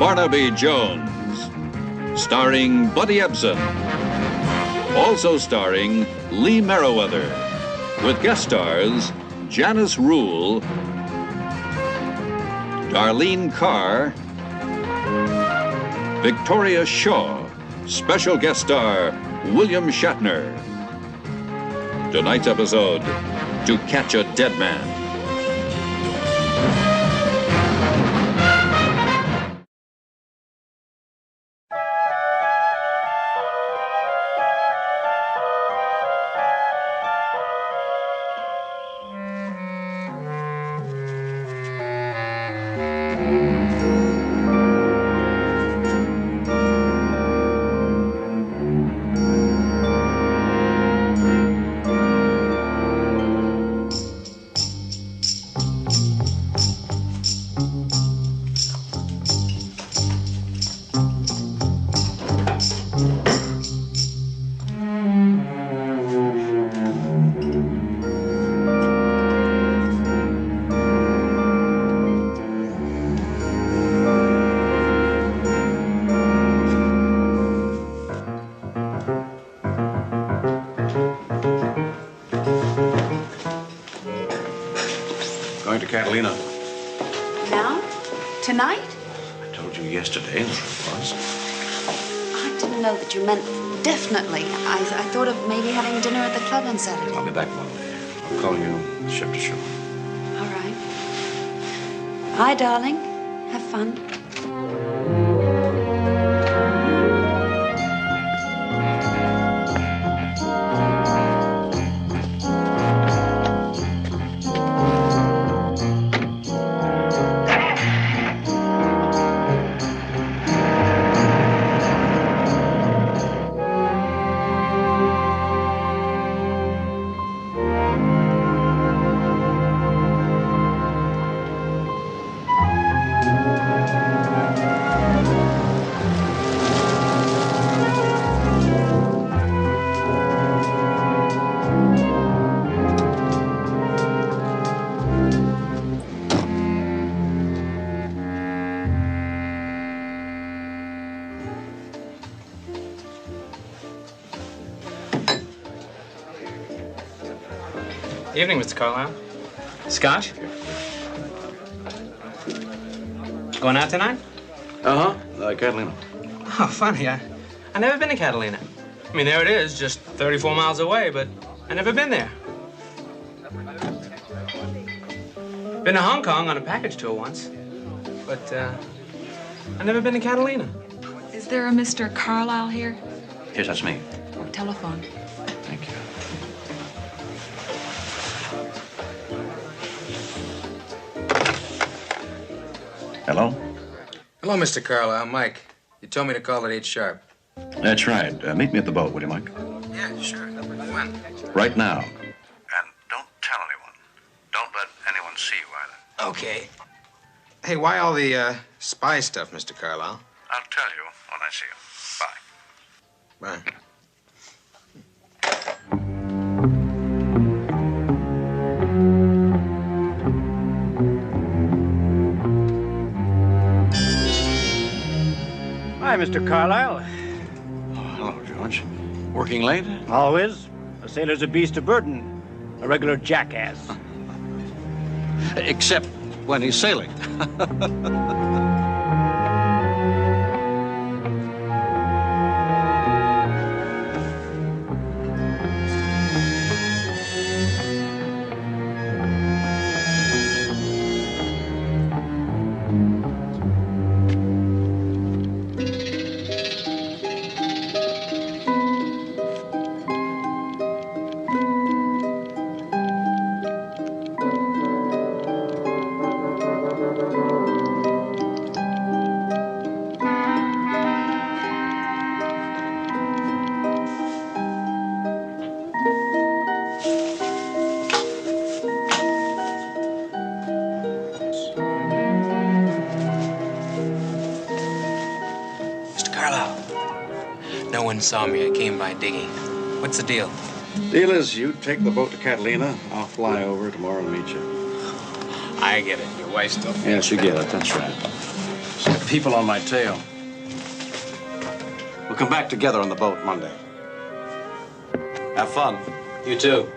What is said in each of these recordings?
Barnaby Jones, starring Buddy Ebsen. Also starring Lee Merriweather, with guest stars Janice Rule, Darlene Carr, Victoria Shaw, special guest star William Shatner. Tonight's episode, To Catch a Dead Man. Going to Catalina. Now? Tonight? I told you yesterday that it was. I didn't know that you meant definitely. I thought of maybe having dinner at the club on Saturday. I'll be back Monday. I'll call you ship to shore. All right. Bye, darling. Have fun. Evening, Mr. Carlisle. Scotch? Going out tonight? Catalina. Oh, funny. I never been to Catalina. I mean, there it is, just 34 miles away, but I never been there. Been to Hong Kong on a package tour once, but I never been to Catalina. Is there a Mr. Carlisle here? Yes, that's me. Oh, telephone. Thank you. Hello? Hello, Mr. Carlisle. Mike. You told me to call at 8 sharp. That's right. Meet me at the boat, will you, Mike? Yeah, sure. When? Right now. And don't tell anyone. Don't let anyone see you either. Okay. Hey, why all the spy stuff, Mr. Carlisle? I'll tell you when I see you. Bye. Bye. Hi, Mr. Carlisle. Oh, hello, George. Working late? Always. A sailor's a beast of burden. A regular jackass. Except when he's sailing. No one saw me. I came by digging. What's the deal? Deal is you take the boat to Catalina. I'll fly over tomorrow and meet you. I get it. Your wife still? Yes, you get it. That's right. people on my tail. We'll come back together on the boat Monday. Have fun. You too.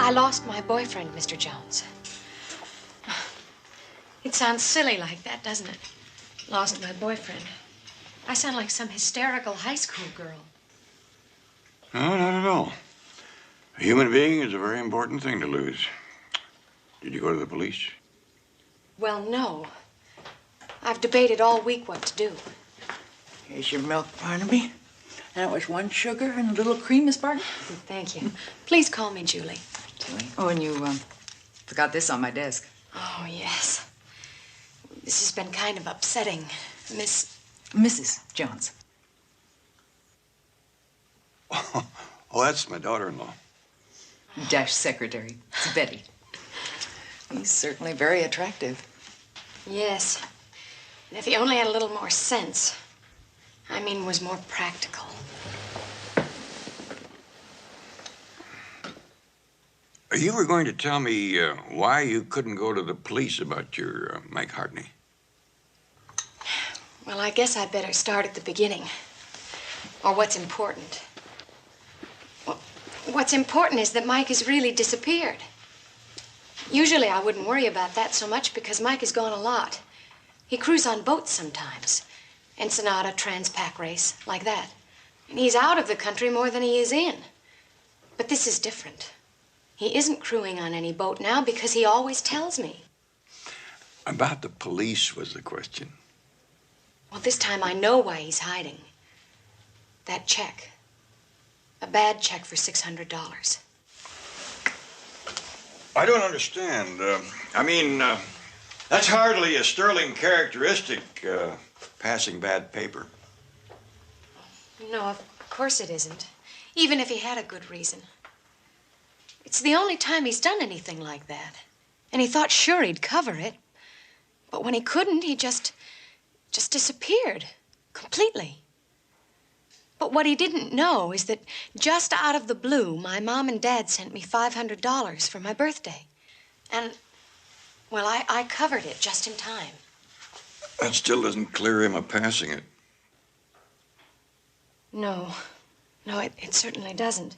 I lost my boyfriend, Mr. Jones. It sounds silly like that, doesn't it? Lost my boyfriend. I sound like some hysterical high school girl. No, not at all. A human being is a very important thing to lose. Did you go to the police? Well, no. I've debated all week what to do. Here's your milk, Barnaby. And it was 1 sugar and a little cream, Miss Barton. Thank you. Please call me Julie. Julie? Oh, and you forgot this on my desk. Oh, yes. This has been kind of upsetting. Mrs. Jones. Oh, that's my daughter-in-law. Dash secretary. It's Betty. He's certainly very attractive. Yes. And if he only had a little more sense. I mean, was more practical. You were going to tell me why you couldn't go to the police about your Mike Hartney. Well, I guess I'd better start at the beginning. Or what's important. Well, what's important is that Mike has really disappeared. Usually I wouldn't worry about that so much because Mike has gone a lot. He cruises on boats sometimes. Ensenada, Transpac race, like that. And he's out of the country more than he is in. But this is different. He isn't crewing on any boat now because he always tells me. About the police was the question. Well, this time I know why he's hiding. That check. A bad check for $600. I don't understand. That's hardly a sterling characteristic, passing bad paper. No, of course it isn't. Even if he had a good reason. It's the only time he's done anything like that. And he thought sure he'd cover it. But when he couldn't, he just disappeared. Completely. But what he didn't know is that just out of the blue, my mom and dad sent me $500 for my birthday. And, well, I covered it just in time. That still doesn't clear him of passing it. No, it certainly doesn't.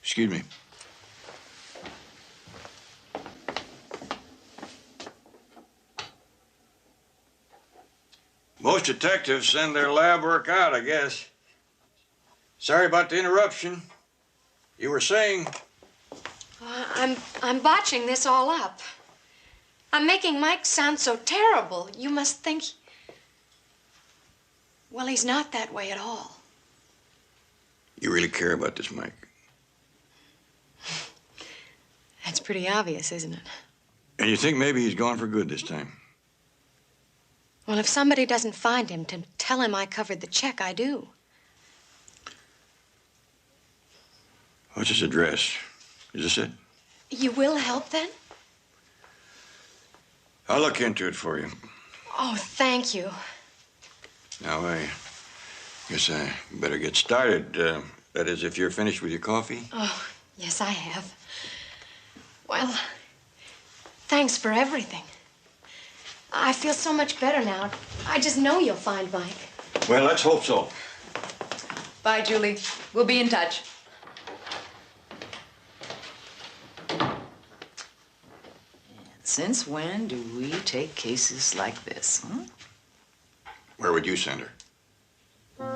Excuse me. Most detectives send their lab work out, I guess. Sorry about the interruption. You were saying? I'm botching this all up. I'm making Mike sound so terrible. You must think... Well, he's not that way at all. You really care about this, Mike? That's pretty obvious, isn't it? And you think maybe he's gone for good this time? Well, if somebody doesn't find him to tell him I covered the check, I do. What's his address? Is this it? You will help, then? I'll look into it for you. Oh, thank you. Now, I guess I better get started. That is, if you're finished with your coffee. Oh, yes, I have. Well, thanks for everything. I feel so much better now. I just know you'll find Mike. Well, let's hope so. Bye, Julie. We'll be in touch. Since when do we take cases like this, huh? Where would you send her? On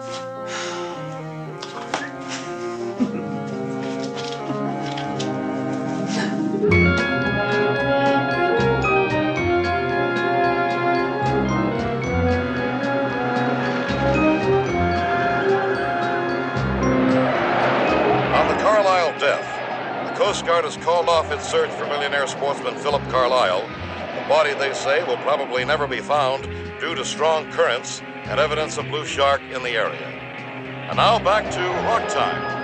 the Carlisle death, the Coast Guard has called off its search for millionaire sportsman Philip Carlisle. The body, they say, will probably never be found due to strong currents and evidence of blue shark in the area. And now back to Rock Time.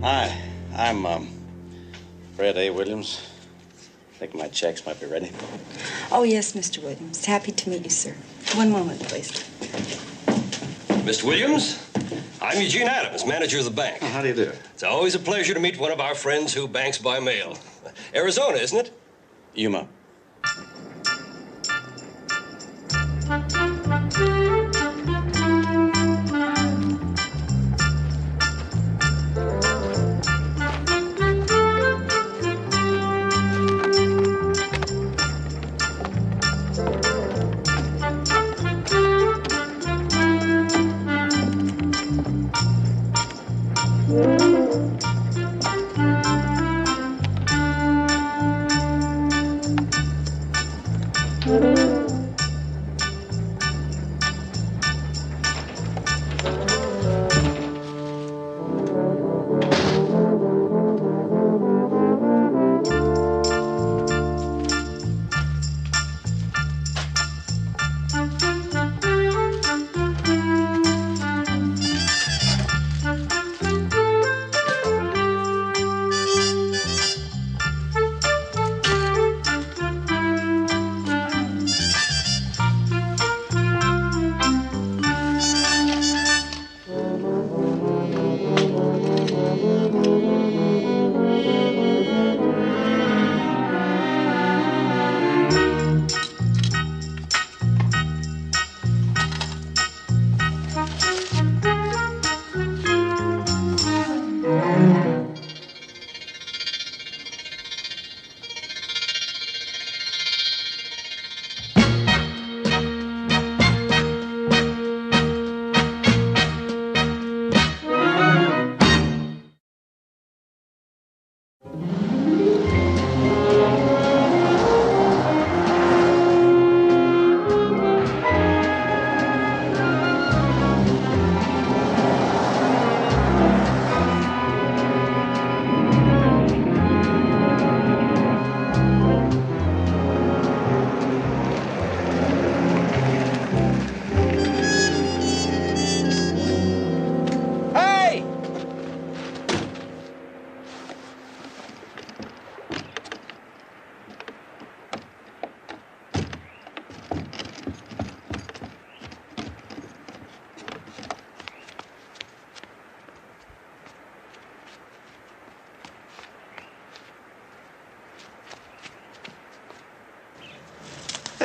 Hi, I'm Fred A. Williams. I think my checks might be ready. Oh, yes, Mr. Williams. Happy to meet you, sir. One moment, please. Mr. Williams, I'm Eugene Adams, manager of the bank. Oh, how do you do? It's always a pleasure to meet one of our friends who banks by mail. Arizona, isn't it? Yuma.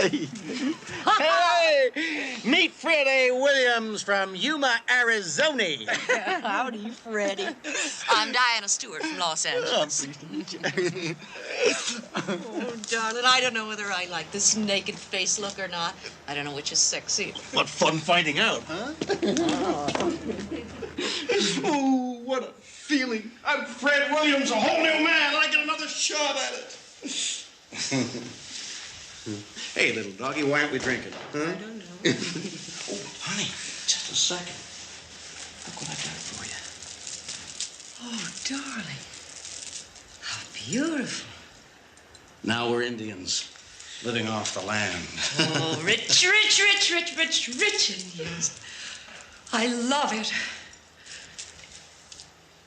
Hey! Meet Fred A. Williams from Yuma, Arizona. Howdy, Freddie. I'm Diana Stewart from Los Angeles. Oh, darling, I don't know whether I like this naked face look or not. I don't know which is sexy. What fun finding out, huh? Oh, what a feeling. I'm Fred Williams, a whole new man, and I get another shot at it. Hey, little doggy, why aren't we drinking? Huh? I don't know. Oh, honey, just a second. Look what I got for you. Oh, darling. How beautiful. Now we're Indians, living off the land. Oh, rich, rich, rich, rich, rich, rich Indians. I love it.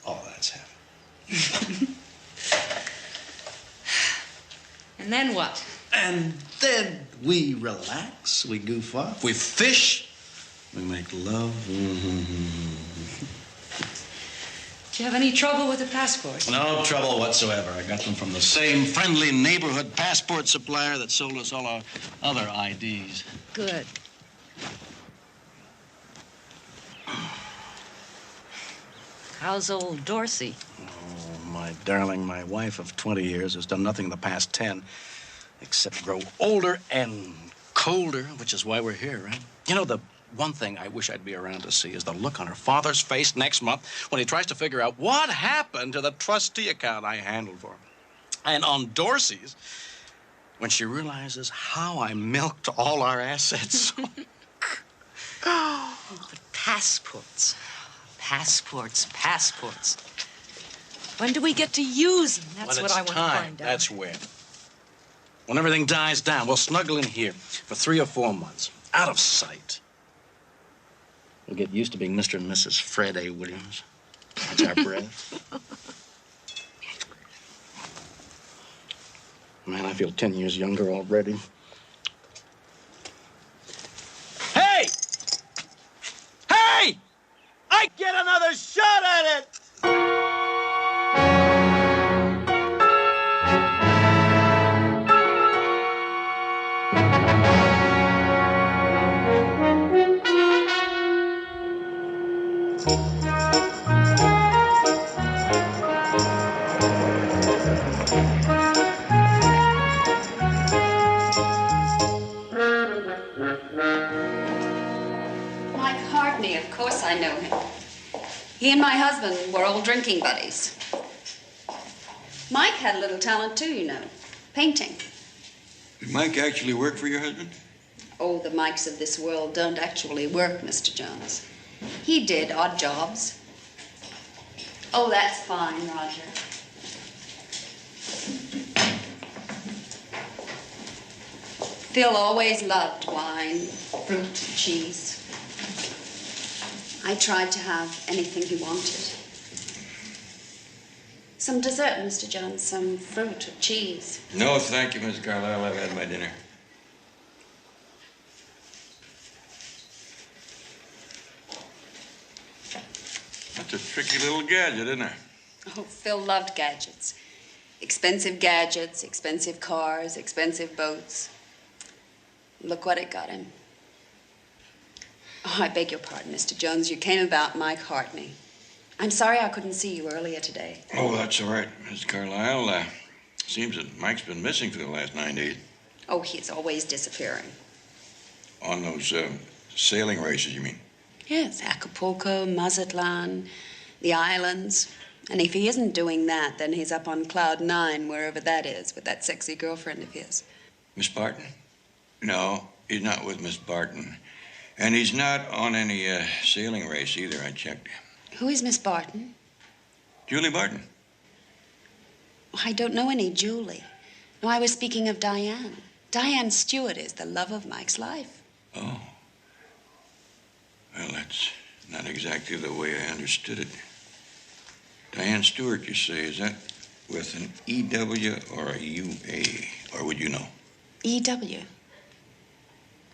Oh, that's heaven. And then what? And then we relax, we goof off, we fish, we make love. Do you have any trouble with the passport? No trouble whatsoever. I got them from the same friendly neighborhood passport supplier that sold us all our other IDs. Good. How's old Dorsey? Oh, my darling, my wife of 20 years has done nothing in the past 10 except grow older and colder, which is why we're here, right? You know, the one thing I wish I'd be around to see is the look on her father's face next month when he tries to figure out what happened to the trustee account I handled for him. And on Dorsey's, when she realizes how I milked all our assets. Oh, but passports. Passports, passports. When do we get to use them? That's what I want to find out. That's when. When everything dies down, we'll snuggle in here for 3 or 4 months, out of sight. We'll get used to being Mr. and Mrs. Fred A. Williams. That's our breath. Man, I feel 10 years younger already. Hey! Hey! I get another shot at it! Of course I know him. He and my husband were old drinking buddies. Mike had a little talent too, you know. Painting. Did Mike actually work for your husband? Oh, the Mikes of this world don't actually work, Mr. Jones. He did odd jobs. Oh, that's fine, Roger. Phil always loved wine, fruit, cheese. I tried to have anything he wanted. Some dessert, Mr. Jones, some fruit or cheese. No, thank you, Miss Carlyle. I've had my dinner. That's a tricky little gadget, isn't it? Oh, Phil loved gadgets. Expensive gadgets, expensive cars, expensive boats. Look what it got him. Oh, I beg your pardon, Mr. Jones. You came about Mike Hartney. I'm sorry I couldn't see you earlier today. Oh, that's all right, Miss Carlyle. Seems that Mike's been missing for the last 9 days. Oh, he's always disappearing. On those sailing races, you mean? Yes, Acapulco, Mazatlan, the islands. And if he isn't doing that, then he's up on Cloud 9, wherever that is, with that sexy girlfriend of his. Miss Barton? No, he's not with Miss Barton. And he's not on any sailing race either, I checked. Who is Miss Barton? Julie Barton. Oh, I don't know any Julie. No, I was speaking of Diane. Diane Stewart is the love of Mike's life. Oh. Well, that's not exactly the way I understood it. Diane Stewart, you say, is that with an E-W or a U-A? Or would you know? E-W.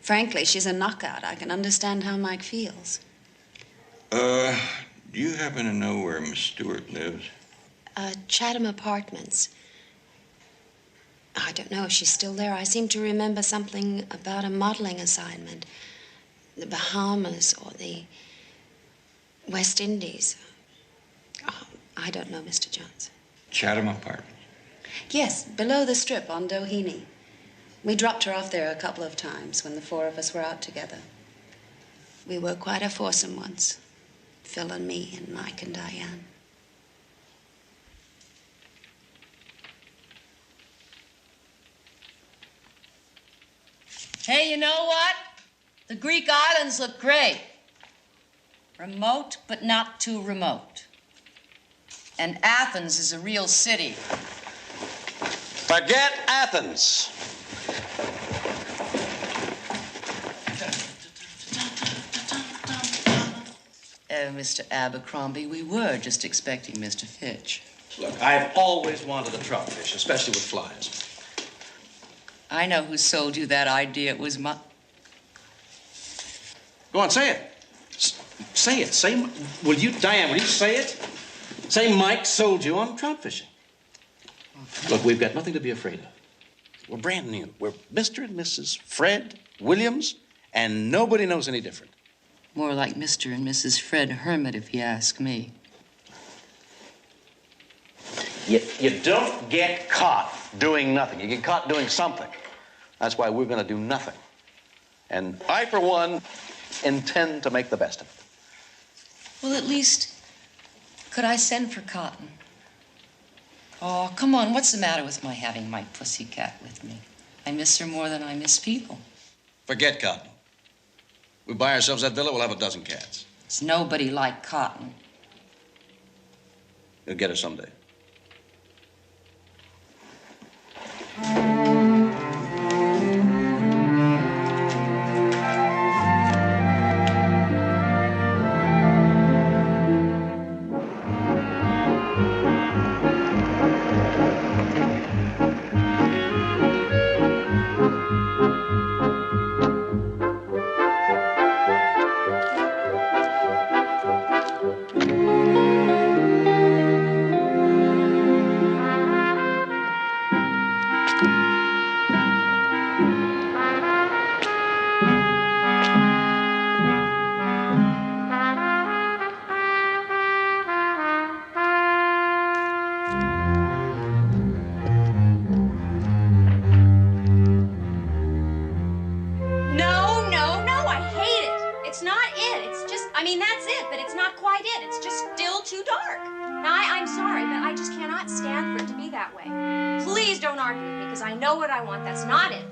Frankly, she's a knockout. I can understand how Mike feels. Do you happen to know where Miss Stewart lives? Chatham Apartments. I don't know if she's still there. I seem to remember something about a modeling assignment. The Bahamas or the West Indies. Oh, I don't know, Mr. Jones. Chatham apartment. Yes, below the strip on Doheny. We dropped her off there a couple of times when the four of us were out together. We were quite a foursome once. Phil and me and Mike and Diane. Hey, you know what? The Greek islands look great. Remote, but not too remote. And Athens is a real city. Forget Athens. Mr. Abercrombie, we were just expecting Mr. Fitch. Look, I've always wanted a troutfish, especially with flies. I know who sold you that idea. It was my... Go on, say it. Say it. Say, will you, Diane, will you say it? Say Mike sold you on trout fishing. Look, we've got nothing to be afraid of. We're brand new. We're Mr. and Mrs. Fred Williams, and nobody knows any different. More like Mr. and Mrs. Fred Hermit, if you ask me. You don't get caught doing nothing. You get caught doing something. That's why we're going to do nothing. And I, for one, intend to make the best of it. Well, at least, could I send for Cotton? Oh, come on, what's the matter with my having my pussycat with me? I miss her more than I miss people. Forget Cotton. We buy ourselves that villa, we'll have a dozen cats. It's nobody like Cotton. You'll get her someday.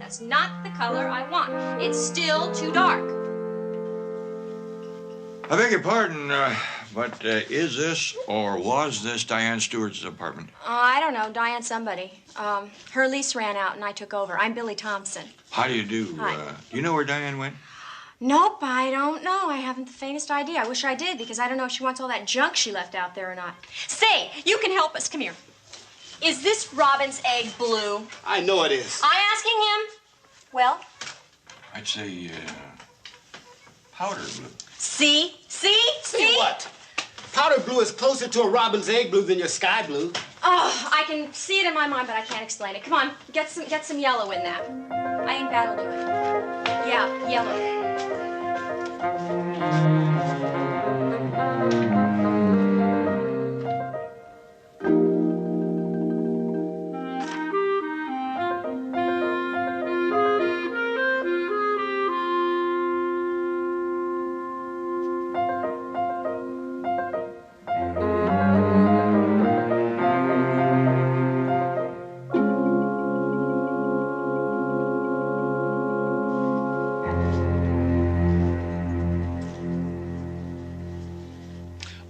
That's not the color I want. It's still too dark. I beg your pardon, but is this or was this Diane Stewart's apartment? I don't know. Diane somebody. Her lease ran out and I took over. I'm Billy Thompson. How do you do? Hi. Do you know where Diane went? Nope, I don't know. I haven't the faintest idea. I wish I did, because I don't know if she wants all that junk she left out there or not. Say, you can help us. Come here. Is this robin's egg blue? I know it is. I'm asking him. Well? I'd say powder blue. See? See what? Powder blue is closer to a robin's egg blue than your sky blue. Oh, I can see it in my mind, but I can't explain it. Come on, get some yellow in that. I think that'll do it. Yeah, yellow.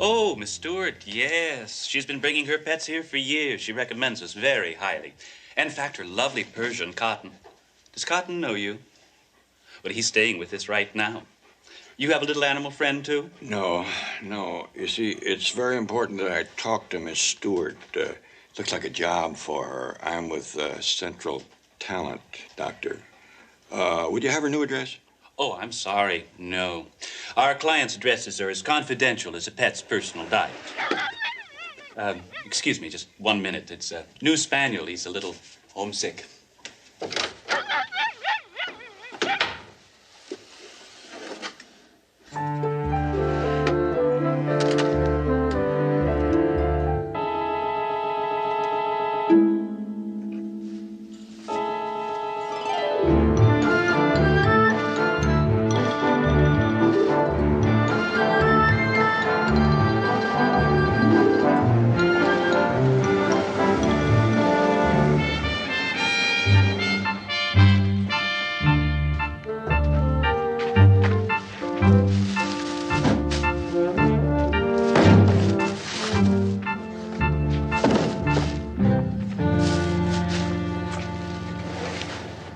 Oh, Miss Stewart, yes. She's been bringing her pets here for years. She recommends us very highly. In fact, her lovely Persian, Cotton. Does Cotton know you? Well, he's staying with us right now. You have a little animal friend, too? No. You see, it's very important that I talk to Miss Stewart. Looks like a job for her. I'm with Central Talent, Doctor. Would you have her new address? Oh, I'm sorry. No. Our client's addresses are as confidential as a pet's personal diet. Excuse me, just 1 minute. It's a new spaniel. He's a little homesick.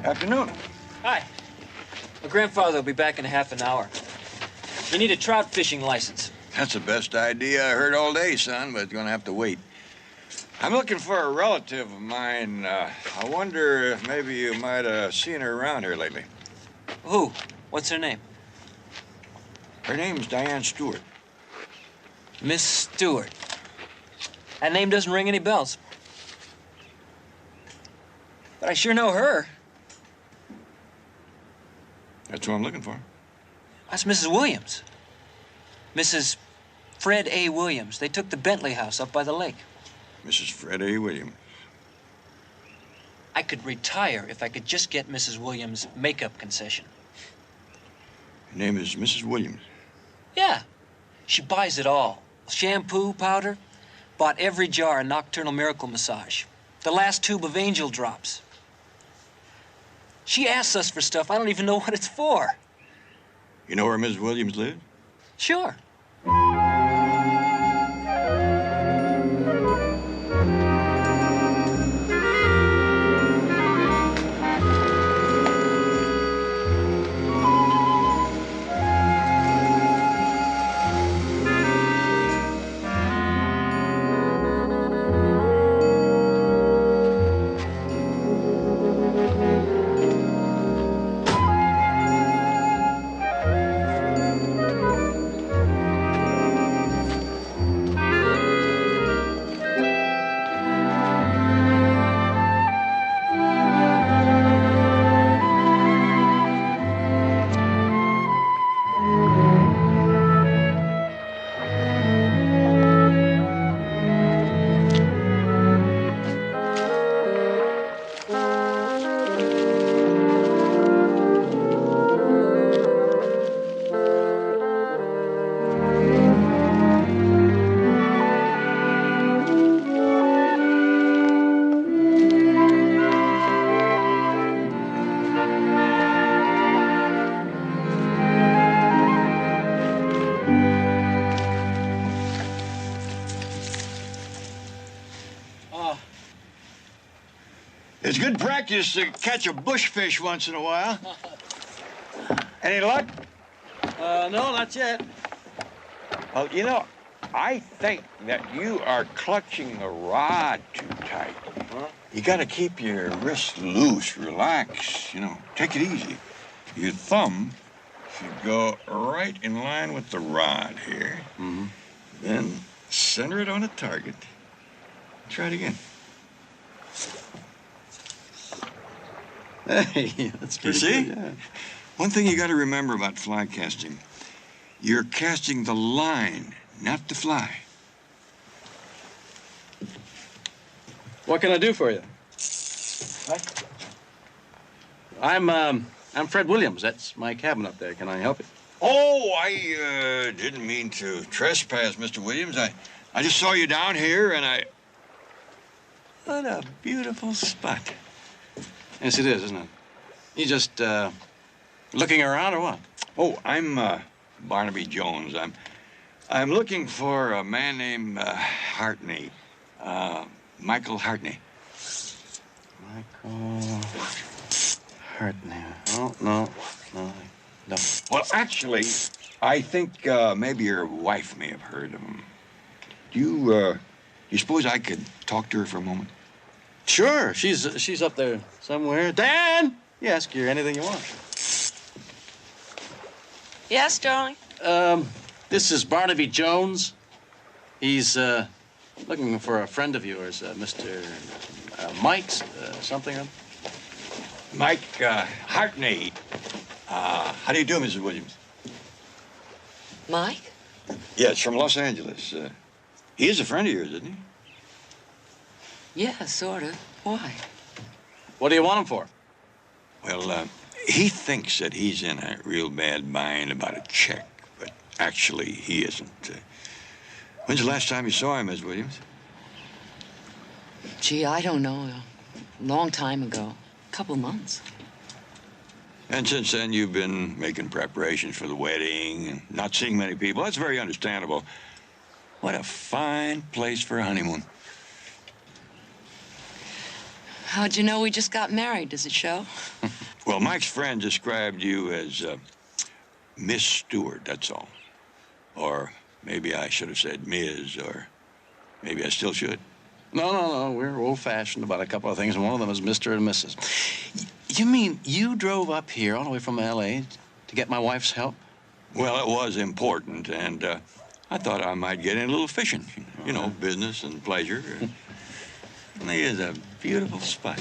Afternoon. Hi. My grandfather will be back in half an hour. You need a trout fishing license. That's the best idea I heard all day, son, but it's gonna have to wait. I'm looking for a relative of mine. I wonder if maybe you might have seen her around here lately. Who? What's her name? Her name's Diane Stewart. Miss Stewart. That name doesn't ring any bells. But I sure know her. That's who I'm looking for. That's Mrs. Williams. Mrs. Fred A. Williams. They took the Bentley house up by the lake. Mrs. Fred A. Williams. I could retire if I could just get Mrs. Williams' makeup concession. Her name is Mrs. Williams. Yeah. She buys it all. Shampoo, powder. Bought every jar of Nocturnal Miracle Massage. The last tube of Angel Drops. She asks us for stuff I don't even know what it's for. You know where Mrs. Williams lives? Sure. It's good practice to catch a bushfish once in a while. Any luck? No, not yet. Well, you know, I think that you are clutching the rod too tight. Huh? You gotta keep your wrists loose, relax, you know, take it easy. Your thumb should go right in line with the rod here. Mm-hmm. Then center it on a target. Try it again. Hey, that's pretty You see? good, yeah. One thing you got to remember about fly casting, you're casting the line, not the fly. What can I do for you? What? I'm Fred Williams. That's my cabin up there. Can I help you? Oh, I didn't mean to trespass, Mr. Williams. I just saw you down here, and I... What a beautiful spot. Yes, it is, isn't it? You just, looking around or what? Oh, I'm, Barnaby Jones. I'm looking for a man named, Hartney. Michael Hartney. Michael Hartney. Oh, no. Well, actually, I think, maybe your wife may have heard of him. Do you suppose I could talk to her for a moment? Sure, she's up there somewhere. Dan! You ask her anything you want. Yes, darling? This is Barnaby Jones. He's, looking for a friend of yours, Mr. Mike's, something. Mike Hartney. How do you do, Mrs. Williams? Mike? Yeah, it's from Los Angeles. He is a friend of yours, isn't he? Yeah, sort of. Why? What do you want him for? Well, he thinks that he's in a real bad bind about a check, but actually he isn't. When's the last time you saw him, Miss Williams? Gee, I don't know. A long time ago. A couple months. And since then, you've been making preparations for the wedding and not seeing many people. That's very understandable. What a fine place for a honeymoon. How'd you know we just got married? Does it show? Well, Mike's friend described you as Miss Stewart, that's all. Or maybe I should have said Ms., or maybe I still should. No. We're old-fashioned about a couple of things, and one of them is Mr. and Mrs. You mean you drove up here all the way from L.A. to get my wife's help? Well, it was important, and I thought I might get in a little fishing. You know, business and pleasure. And it is a beautiful spot.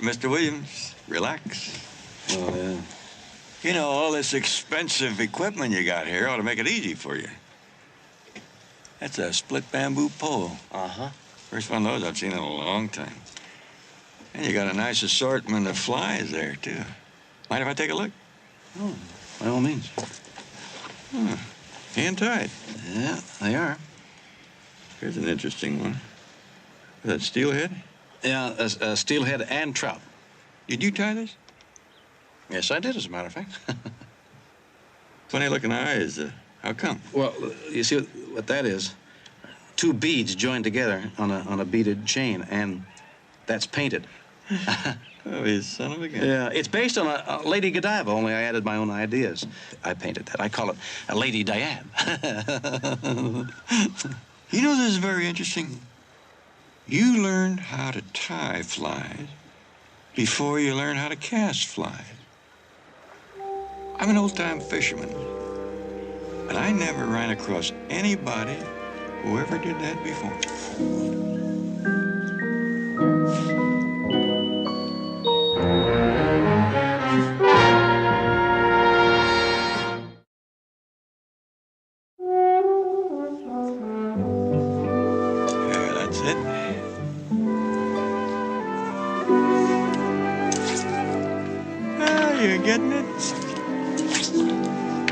Mr. Williams, relax. Oh, yeah. You know, all this expensive equipment you got here ought to make it easy for you. That's a split bamboo pole. Uh-huh. First one of those I've seen in a long time. And you got a nice assortment of flies there, too. Mind if I take a look? Oh, by all means. Hand tied. Yeah, they are. Here's an interesting one. Is that steelhead? Yeah, steelhead and trout. Did you tie this? Yes, I did, as a matter of fact. Funny looking eyes. How come? Well, you see what that is? Two beads joined together on a beaded chain, and that's painted. Oh, you son of a gun. Yeah, it's based on a Lady Godiva, only I added my own ideas. I painted that. I call it a Lady Diane. You know, this is very interesting. You learned how to tie flies before you learned how to cast flies. I'm an old-time fisherman, and I never ran across anybody who ever did that before. You're getting it?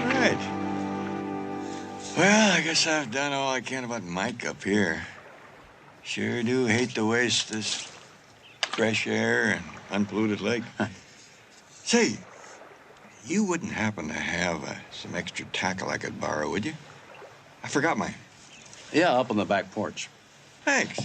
Right. Well, I guess I've done all I can about Mike up here. Sure do hate to waste this fresh air and unpolluted lake. Say, you wouldn't happen to have some extra tackle I could borrow, would you? I forgot mine. Yeah, up on the back porch. Thanks.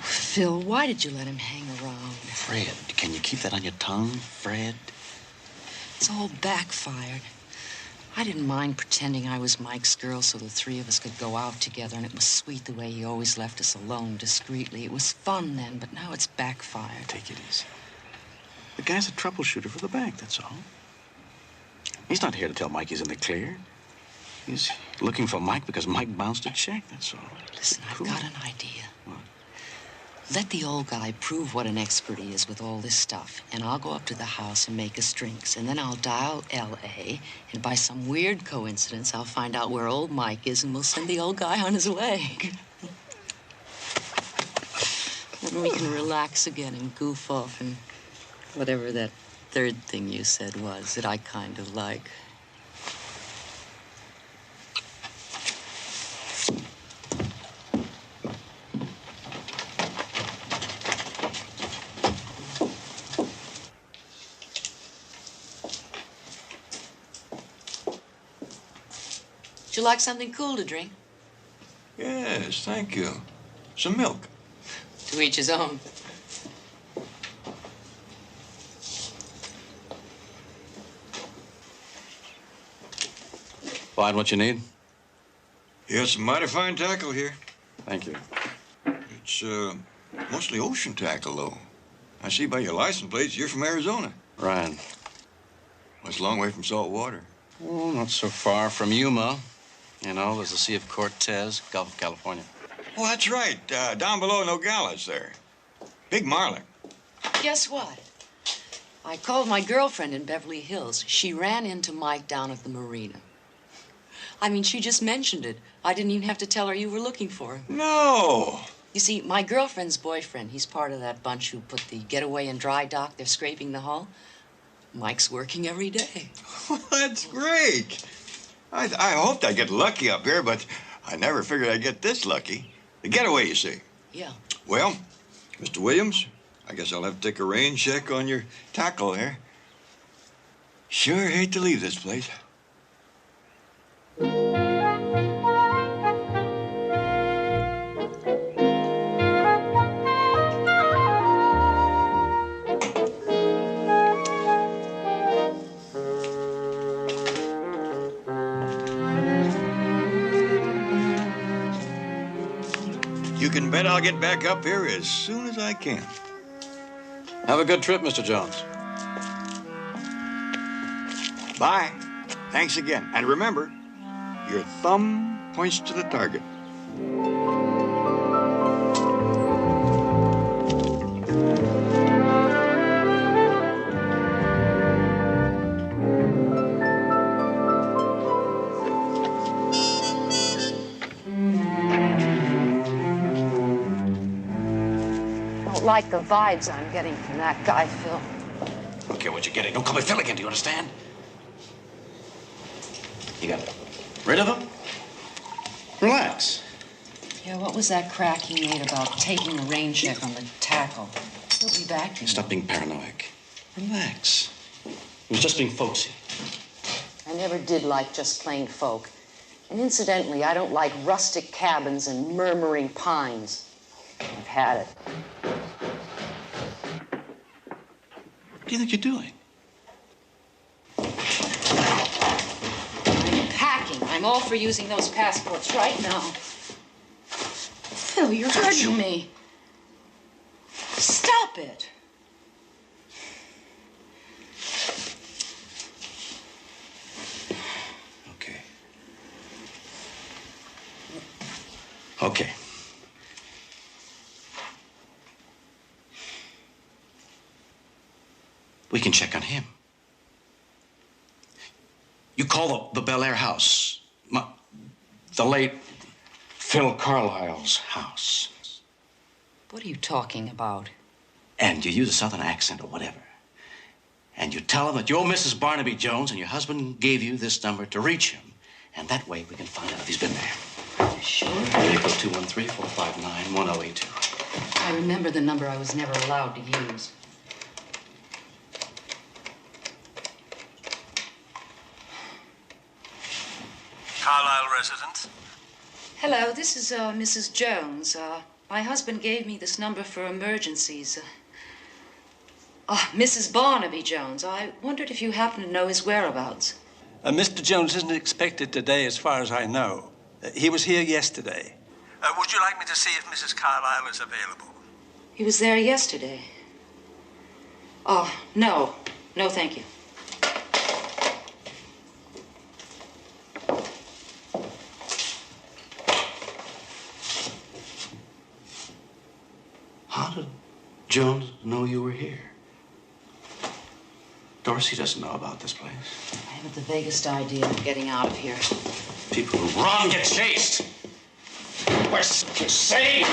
Phil, why did you let him hang around? Fred, can you keep that on your tongue, Fred? It's all backfired. I didn't mind pretending I was Mike's girl so the three of us could go out together, and it was sweet the way he always left us alone discreetly. It was fun then, but now it's backfired. Take it easy. The guy's a troubleshooter for the bank, that's all. He's not here to tell Mike he's in the clear. He's looking for Mike because Mike bounced a check, that's all. Listen, Cool. I've got an idea. What? Let the old guy prove what an expert he is with all this stuff, and I'll go up to the house and make us drinks, and then I'll dial L.A., and by some weird coincidence, I'll find out where old Mike is, and we'll send the old guy on his way. Then we can relax again and goof off and whatever that third thing you said was that I kind of like. Would you like something cool to drink? Yes, thank you. Some milk. To each his own. Find what you need? You got some mighty fine tackle here. Thank you. It's mostly ocean tackle, though. I see by your license plates you're from Arizona. Ryan. Well, it's a long way from salt water. Oh, not so far from Yuma. You know, there's the Sea of Cortez, Gulf of California. Oh, that's right. Down below Nogales there. Big marlin. Guess what? I called my girlfriend in Beverly Hills. She ran into Mike down at the marina. I mean, she just mentioned it. I didn't even have to tell her you were looking for him. No! You see, my girlfriend's boyfriend, he's part of that bunch who put the getaway in dry dock. They're scraping the hull. Mike's working every day. Well, that's great. I hoped I'd get lucky up here, but I never figured I'd get this lucky. The getaway, you see. Yeah. Well, Mr. Williams, I guess I'll have to take a rain check on your tackle there. Sure hate to leave this place. You can bet I'll get back up here as soon as I can. Have a good trip, Mr. Jones. Bye. Thanks again. And remember, your thumb points to the target. Like the vibes I'm getting from that guy, Phil. I don't care what you're getting. Don't call me Phil again, do you understand? You got rid of him? Relax. Yeah, what was that crack he made about taking a rain check on the tackle? He'll be back. Stop being paranoid. Relax. He was just being folksy. I never did like just plain folk. And incidentally, I don't like rustic cabins and murmuring pines. I've had it. What do you think you're doing? I'm packing. I'm all for using those passports right now. Phil, you're hurting me. Stop it. Okay. Okay. We can check on him. You call the Bel Air house. The late Phil Carlisle's house. What are you talking about? And you use a southern accent or whatever. And you tell them that you're Mrs. Barnaby Jones and your husband gave you this number to reach him. And that way we can find out if he's been there. Sure. Area code 213-459-1082. I remember the number I was never allowed to use. Carlisle residence? Hello, this is Mrs. Jones. My husband gave me this number for emergencies. Mrs. Barnaby Jones. I wondered if you happen to know his whereabouts. Mr. Jones isn't expected today, as far as I know. He was here yesterday. Would you like me to see if Mrs. Carlisle is available? He was there yesterday. Oh, no. No, thank you. How did Jones know you were here? Dorsey doesn't know about this place. I haven't the vaguest idea of getting out of here. People who run get chased. We're safe.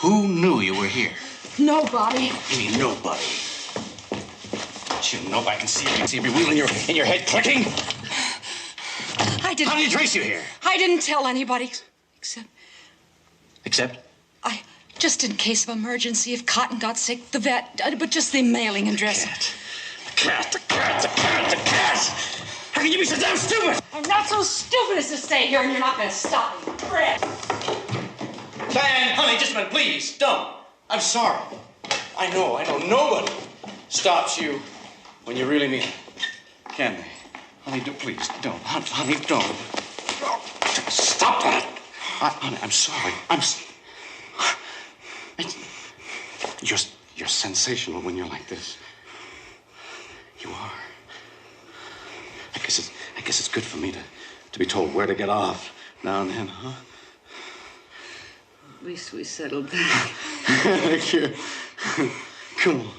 Who knew you were here? Nobody. You mean nobody? Don't you know I can see every wheel in your head clicking? I didn't. How did he trace you here? I didn't tell anybody except. Except? Just in case of emergency, if Cotton got sick, the vet, but just the mailing address. The cat. How can you be so damn stupid? I'm not so stupid as to stay here, and you're not going to stop me. Fred! Diane, honey, just a minute, please, don't. I'm sorry. I know. Nobody stops you when you really mean it. Can they? Honey, please, don't. Honey, don't. Stop that. Honey, I'm sorry. You're sensational when you're like this. You are. I guess it's good for me to be told where to get off now and then, huh? At least we settled that. Thank you. Come on.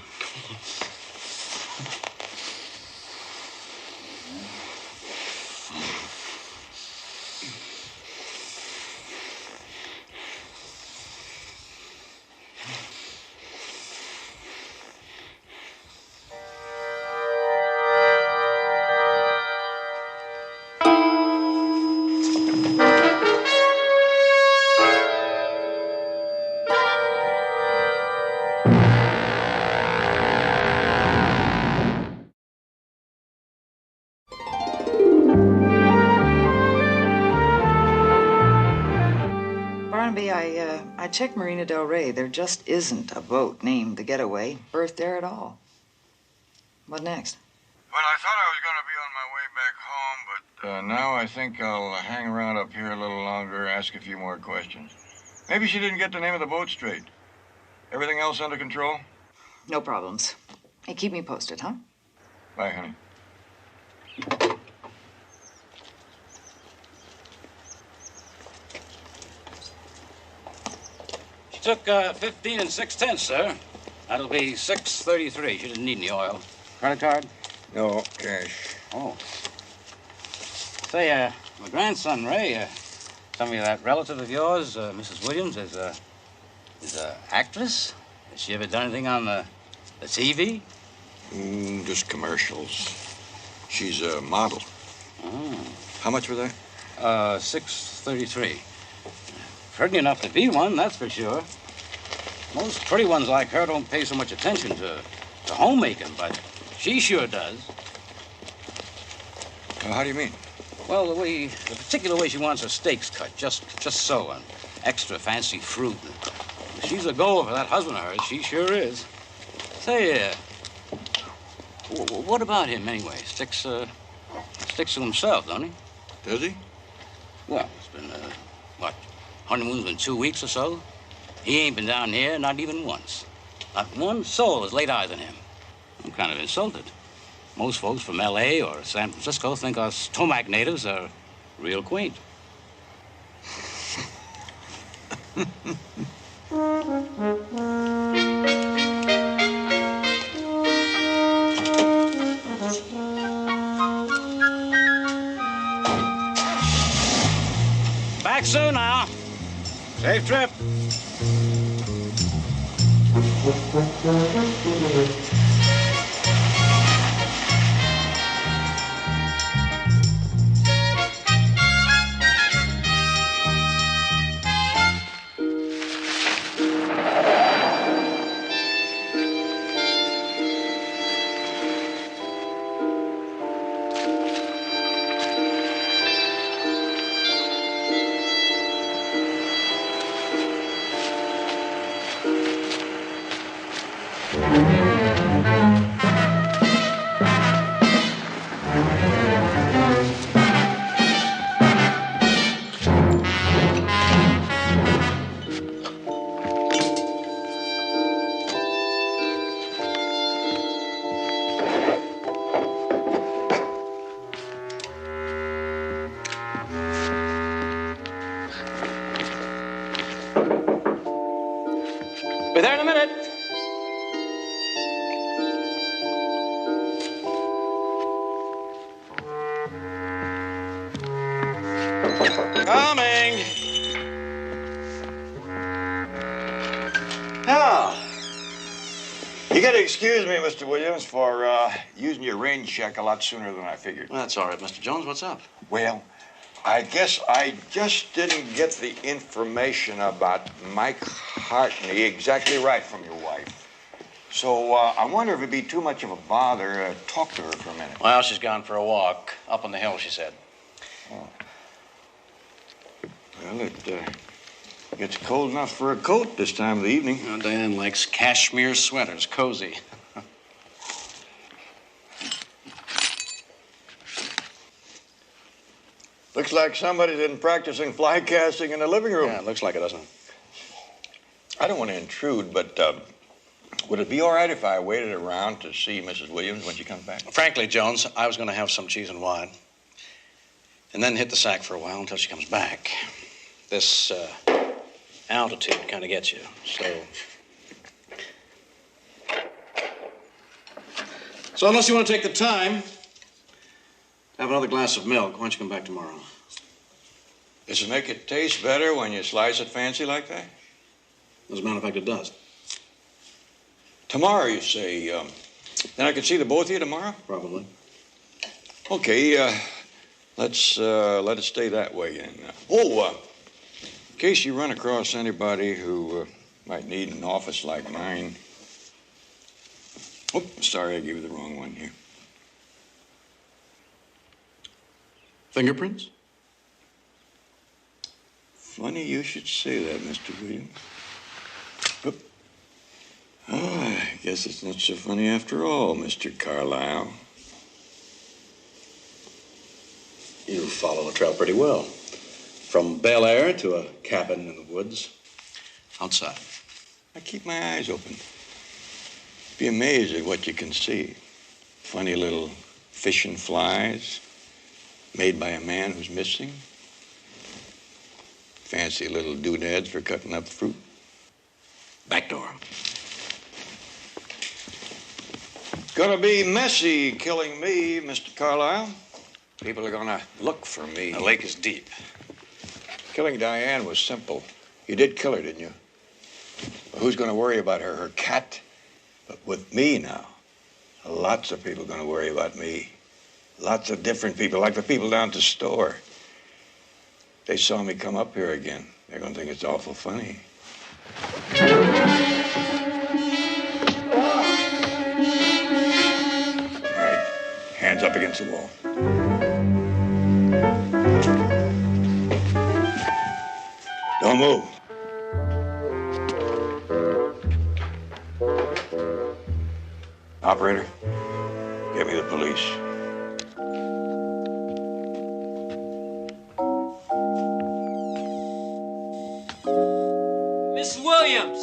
Barnaby, I checked Marina Del Rey. There just isn't a boat named the Getaway berthed there at all. What next? Well, I thought I was going to be on my way back home, but now I think I'll hang around up here a little longer, ask a few more questions. Maybe she didn't get the name of the boat straight. Everything else under control? No problems. Hey, keep me posted, huh? Bye, honey. She took 15 6/10, sir. That'll be $6.33. She didn't need any oil. Credit card? No, cash. Oh. Say, my grandson, Ray, tell me that relative of yours, Mrs. Williams, is a actress? Has she ever done anything on the TV? Just commercials. She's a model. Oh. How much for that? $6.33. Pretty enough to be one, that's for sure. Most pretty ones like her don't pay so much attention to homemaking, but she sure does. How do you mean? Well, the particular way she wants her steaks cut, just so, and extra fancy fruit. She's a goer for that husband of hers, she sure is. Say, what about him anyway? Sticks to himself, don't he? Does he? Well, it's been, honeymoon's been 2 weeks or so. He ain't been down here, not even once. Not one soul has laid eyes on him. I'm kind of insulted. Most folks from L.A. or San Francisco think us Tomac natives are real quaint. Back soon now. Safe trip. Be there in a minute. Coming. Now, you got to excuse me, Mr. Williams, for using your rain check a lot sooner than I figured. Well, that's all right, Mr. Jones. What's up? Well, I guess I just didn't get the information about Mike Hartney exactly right from your wife. So I wonder if it'd be too much of a bother to talk to her for a minute. Well, she's gone for a walk. Up on the hill, she said. Oh. Well, it gets cold enough for a coat this time of the evening. Well, Diane likes cashmere sweaters, cozy. Looks like somebody's been practicing fly casting in the living room. Yeah, it looks like it, doesn't it? I don't want to intrude, but would it be all right if I waited around to see Mrs. Williams when she comes back? Frankly, Jones, I was going to have some cheese and wine. And then hit the sack for a while until she comes back. This altitude kind of gets you, So unless you want to take the time, have another glass of milk. Why don't you come back tomorrow? Does it make it taste better when you slice it fancy like that? As a matter of fact, it does. Tomorrow, you say. Then I can see the both of you tomorrow? Probably. Okay, let's let it stay that way then. In case you run across anybody who might need an office like mine. Oh, sorry, I gave you the wrong one here. Fingerprints? Funny you should say that, Mr. Williams. Oop. Oh, I guess it's not so funny after all, Mr. Carlyle. You follow the trail pretty well. From Bel Air to a cabin in the woods. Outside. I keep my eyes open. Be amazed at what you can see. Funny little fish and flies made by a man who's missing. Fancy little doodads for cutting up fruit. Back door. Gonna be messy killing me, Mr. Carlyle. People are gonna look for me. The lake is deep. Killing Diane was simple. You did kill her, didn't you? But who's gonna worry about her? Her cat? But with me now, lots of people are gonna worry about me. Lots of different people, like the people down at the store. They saw me come up here again. They're gonna think it's awful funny. All right, hands up against the wall. Don't move. Operator, get me the police. Miss Williams!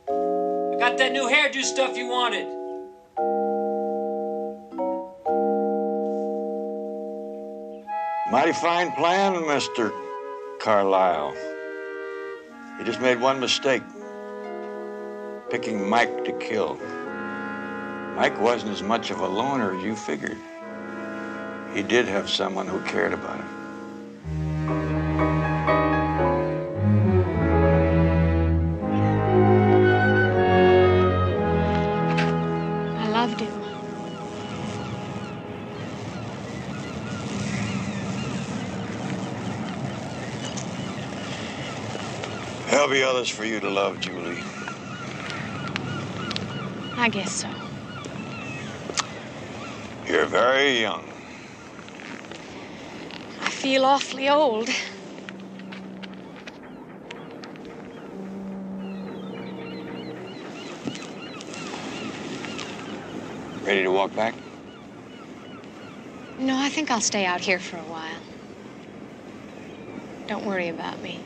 I got that new hairdo stuff you wanted. Mighty fine plan, Mr. Carlyle. You just made one mistake. Picking Mike to kill. Mike wasn't as much of a loner as you figured. He did have someone who cared about him. I loved him. There'll be others for you to love, Julie. I guess so. You're very young. I feel awfully old. Ready to walk back? No, I think I'll stay out here for a while. Don't worry about me.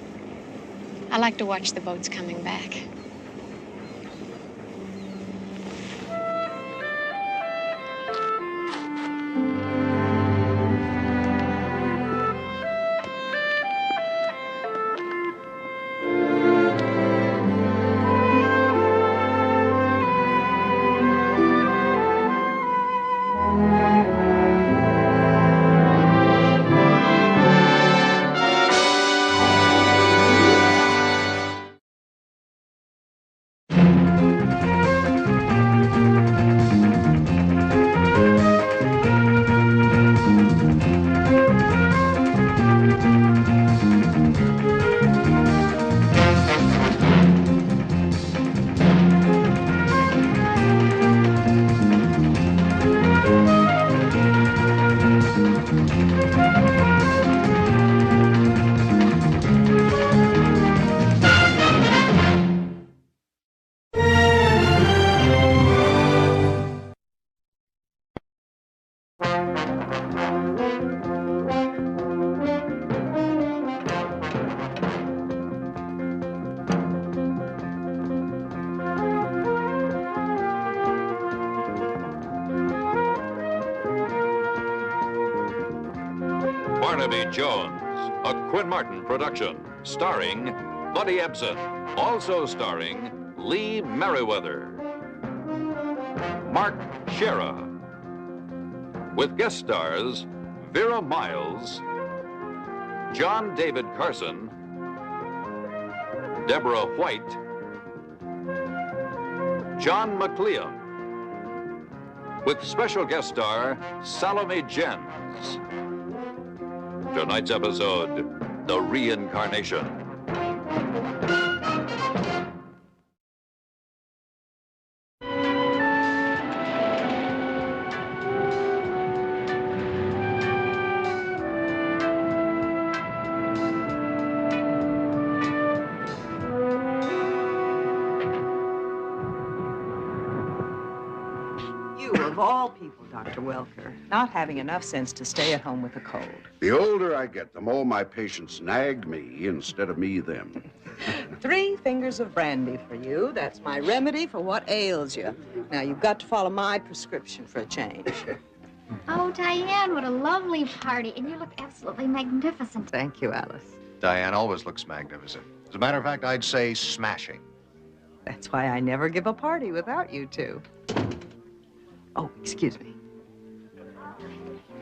I like to watch the boats coming back. Barnaby Jones, a Quinn Martin production, starring Buddy Ebsen, also starring Lee Merriweather, Mark Shera, with guest stars Vera Miles, John David Carson, Deborah White, John McLeod, with special guest star Salome Jens. Tonight's episode, The Reincarnation. Of all people, Dr. Welker, not having enough sense to stay at home with a cold. The older I get, the more my patients nag me instead of me them. 3 fingers of brandy for you. That's my remedy for what ails you. Now, you've got to follow my prescription for a change. Oh, Diane, what a lovely party. And you look absolutely magnificent. Thank you, Alice. Diane always looks magnificent. As a matter of fact, I'd say smashing. That's why I never give a party without you two. Oh, excuse me.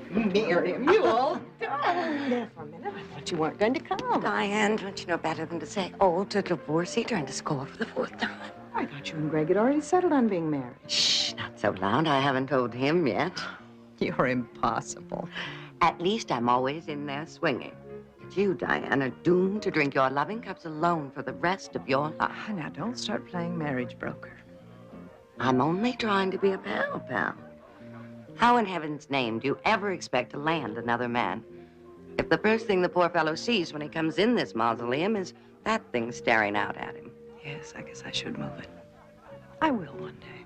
Miriam, you old darling. There for a minute, I thought you weren't going to come. Diane, don't you know better than to say old to divorcee trying to score for the 4th time? I thought you and Greg had already settled on being married. Shh, not so loud. I haven't told him yet. You're impossible. At least I'm always in there swinging. But you, Diane, are doomed to drink your loving cups alone for the rest of your life. Now, don't start playing marriage broker. I'm only trying to be a pal. How in heaven's name do you ever expect to land another man if the first thing the poor fellow sees when he comes in this mausoleum is that thing staring out at him? Yes, I guess I should move it. I will one day.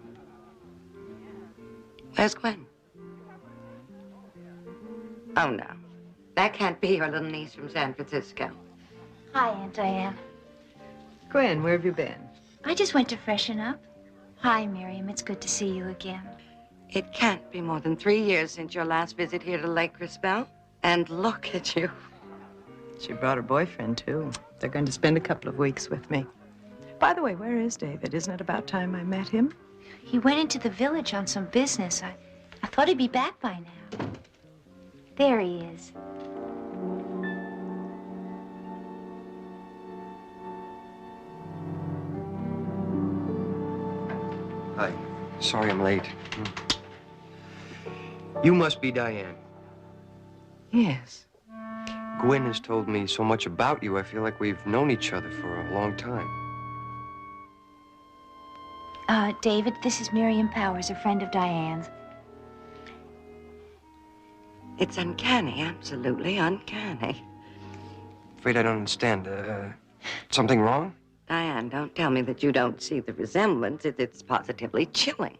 Where's Gwen? Oh, no. That can't be your little niece from San Francisco. Hi, Aunt Diane. Gwen, where have you been? I just went to freshen up. Hi, Miriam. It's good to see you again. It can't be more than 3 years since your last visit here to Lake Crispell. And look at you. She brought her boyfriend, too. They're going to spend a couple of weeks with me. By the way, where is David? Isn't it about time I met him? He went into the village on some business. I thought he'd be back by now. There he is. Hi. Sorry I'm late. You must be Diane. Yes. Gwen has told me so much about you. I feel like we've known each other for a long time. David, this is Miriam Powers, a friend of Diane's. It's uncanny, absolutely uncanny. Afraid I don't understand. Something wrong? Diane, don't tell me that you don't see the resemblance. It's positively chilling.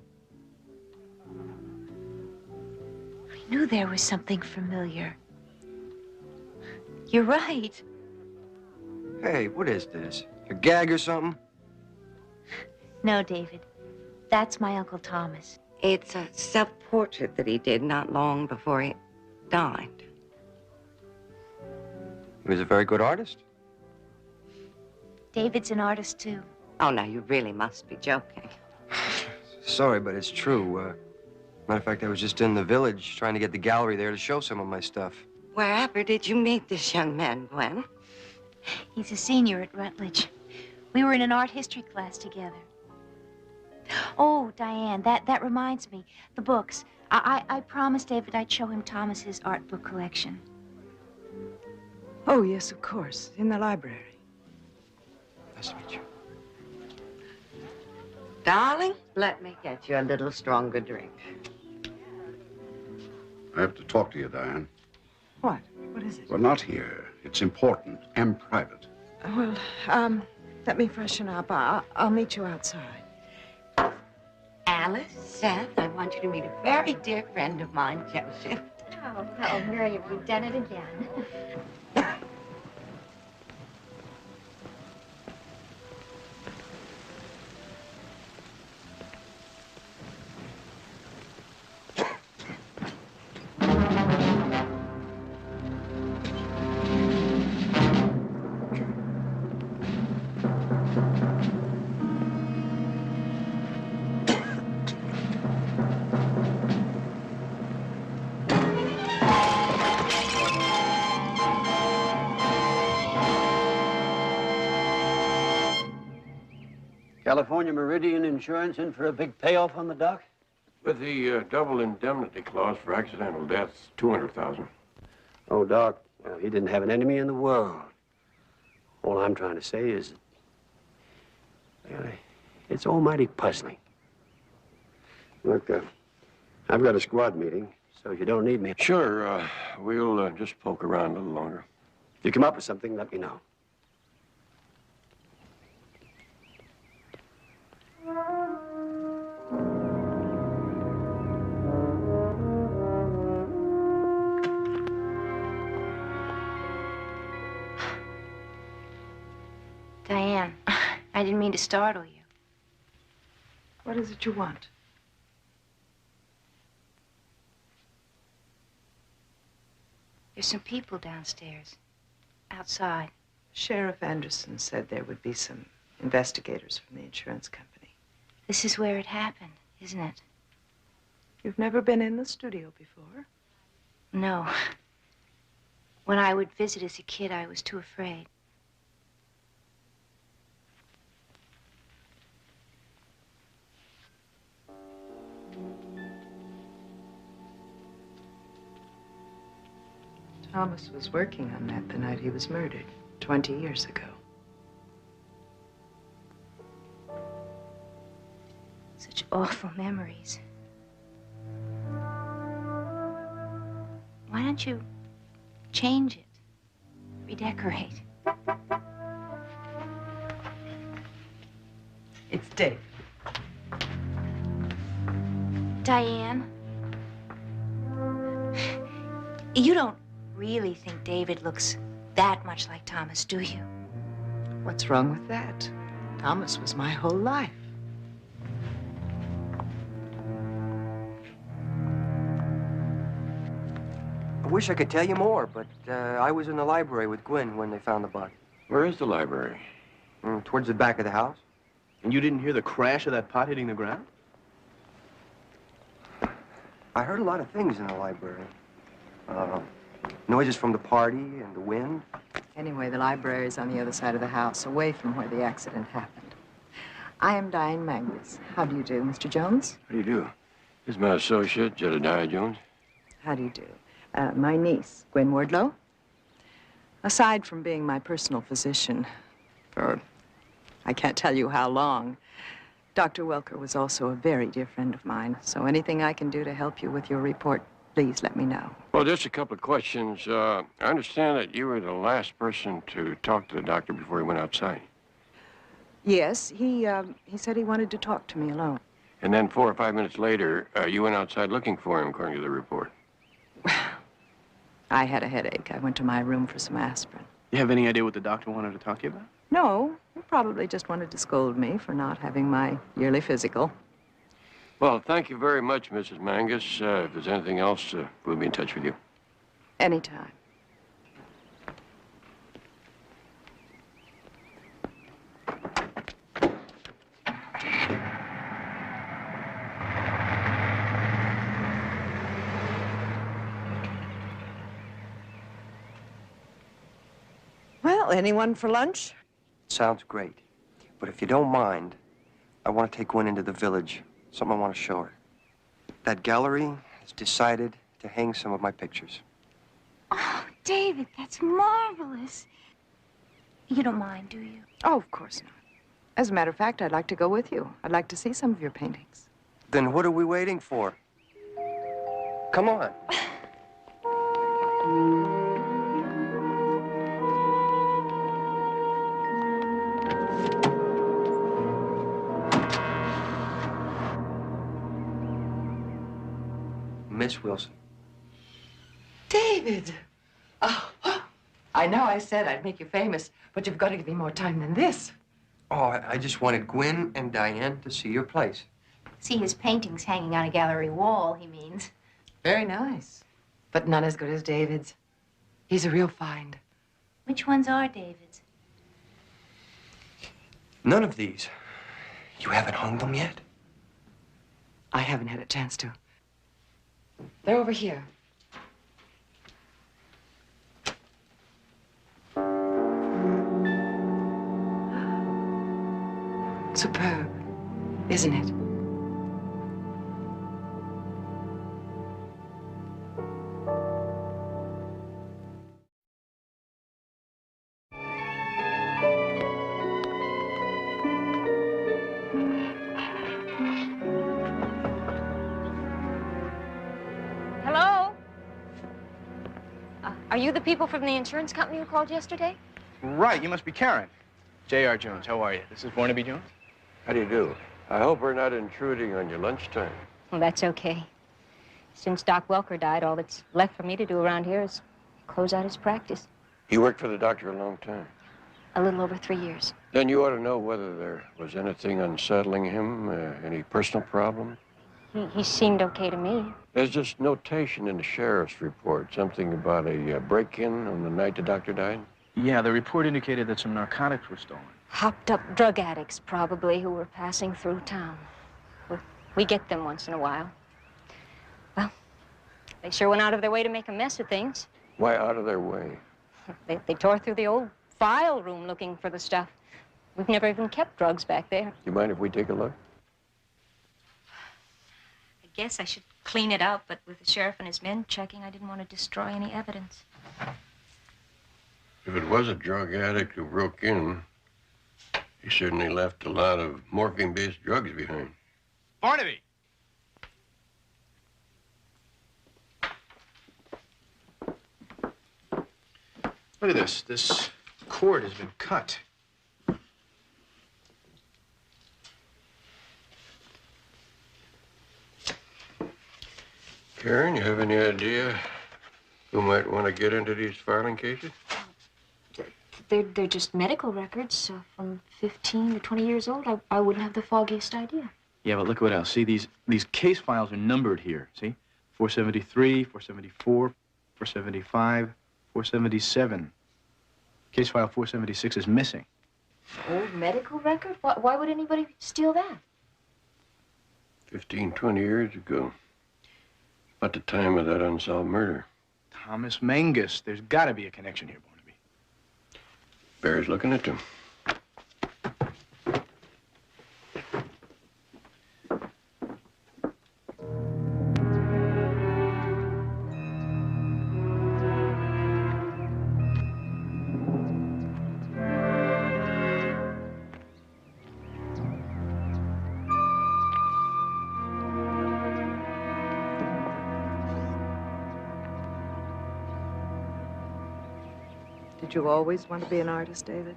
I knew there was something familiar. You're right. Hey, what is this? A gag or something? No, David. That's my Uncle Thomas. It's a self-portrait that he did not long before he died. He was a very good artist. David's an artist, too. Oh, now, you really must be joking. Sorry, but it's true. Matter of fact, I was just in the village trying to get the gallery there to show some of my stuff. Wherever did you meet this young man, Gwen? He's a senior at Rutledge. We were in an art history class together. Oh, Diane, that reminds me. The books. I promised David I'd show him Thomas's art book collection. Oh, yes, of course. In the library. Nice to meet you. Darling, let me get you a little stronger drink. I have to talk to you, Diane. What? What is it? Well, not here. It's important and private. Well, let me freshen up. I'll meet you outside. Alice, Seth, I want you to meet a very dear friend of mine, Joseph. Oh, Miriam, you've done it again. California Meridian Insurance in for a big payoff on the dock? With the double indemnity clause for accidental deaths, $200,000. Oh, Doc, well, he didn't have an enemy in the world. All I'm trying to say is, well, it's almighty puzzling. Look, I've got a squad meeting, so you don't need me. Sure, we'll just poke around a little longer. If you come up with something, let me know. Diane, I didn't mean to startle you. What is it you want? There's some people downstairs, outside. Sheriff Anderson said there would be some investigators from the insurance company. This is where it happened, isn't it? You've never been in the studio before? No. When I would visit as a kid, I was too afraid. Thomas was working on that the night he was murdered, 20 years ago. Such awful memories. Why don't you change it? Redecorate. It's Dave. Diane, you don't really think David looks that much like Thomas, do you? What's wrong with that? Thomas was my whole life. I wish I could tell you more, but I was in the library with Gwen when they found the body. Where is the library? Towards the back of the house. And you didn't hear the crash of that pot hitting the ground? I heard a lot of things in the library. Noises from the party and the wind. Anyway, the library is on the other side of the house, away from where the accident happened. I am Diane Magnus. How do you do, Mr. Jones? How do you do? This is my associate, Jedediah Jones. How do you do? My niece, Gwen Wardlow. Aside from being my personal physician for I can't tell you how long, Dr. Welker was also a very dear friend of mine. So anything I can do to help you with your report, please let me know. Well, just a couple of questions. I understand that you were the last person to talk to the doctor before he went outside. Yes, he said he wanted to talk to me alone. And then 4 or 5 minutes later, you went outside looking for him, according to the report. I had a headache. I went to my room for some aspirin. You have any idea what the doctor wanted to talk to you about? No, he probably just wanted to scold me for not having my yearly physical. Well, thank you very much, Mrs. Mangus. If there's anything else, we'll be in touch with you. Anytime. Well, anyone for lunch? Sounds great. But if you don't mind, I want to take Gwen into the village. Something I want to show her. That gallery has decided to hang some of my pictures. Oh, David, that's marvelous. You don't mind, do you? Oh, of course not. As a matter of fact, I'd like to go with you. I'd like to see some of your paintings. Then what are we waiting for? Come on. Miss Wilson. David! Oh, I know I said I'd make you famous, but you've got to give me more time than this. Oh, I just wanted Gwen and Diane to see your place. See his paintings hanging on a gallery wall, he means. Very nice, but none as good as David's. He's a real find. Which ones are David's? None of these. You haven't hung them yet? I haven't had a chance to. They're over here. Superb, isn't it? Hello? Are you the people from the insurance company who called yesterday? Right, you must be Karen. J.R. Jones, how are you? This is Barnaby Jones. How do you do? I hope we're not intruding on your lunchtime. Well, that's okay. Since Doc Welker died, all that's left for me to do around here is close out his practice. You worked for the doctor a long time. A little over 3 years. Then you ought to know whether there was anything unsettling him, any personal problem. He seemed okay to me. There's just notation in the sheriff's report, something about a break-in on the night the doctor died. Yeah, the report indicated that some narcotics were stolen. Hopped up drug addicts, probably, who were passing through town. We get them once in a while. Well, they sure went out of their way to make a mess of things. Why out of their way? They tore through the old file room looking for the stuff. We've never even kept drugs back there. You mind if we take a look? I guess I should clean it up, but with the sheriff and his men checking, I didn't want to destroy any evidence. If it was a drug addict who broke in, he certainly left a lot of morphine-based drugs behind. Barnaby! Look at this. This cord has been cut. Karen, you have any idea who might want to get into these filing cases? They're just medical records from 15 to 20 years old. I wouldn't have the foggiest idea. Yeah, but look what else. See, these case files are numbered here. See? 473, 474, 475, 477. Case file 476 is missing. Old medical record? Why would anybody steal that? 15, 20 years ago. About the time of that unsolved murder. Thomas Mangus. There's got to be a connection here, Barnaby. Bears looking at them. Did you always want to be an artist, David?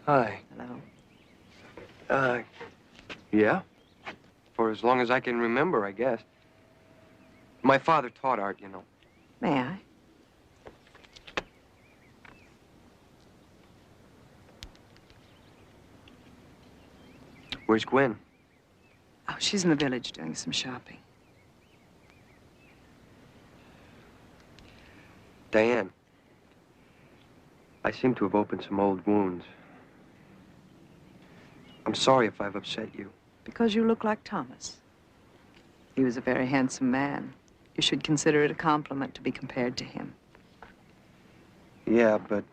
Hi. Hello. Yeah. For as long as I can remember, I guess. My father taught art, you know. May I? Where's Gwen? Oh, she's in the village doing some shopping. Diane. I seem to have opened some old wounds. I'm sorry if I've upset you. Because you look like Thomas. He was a very handsome man. You should consider it a compliment to be compared to him. Yeah, but,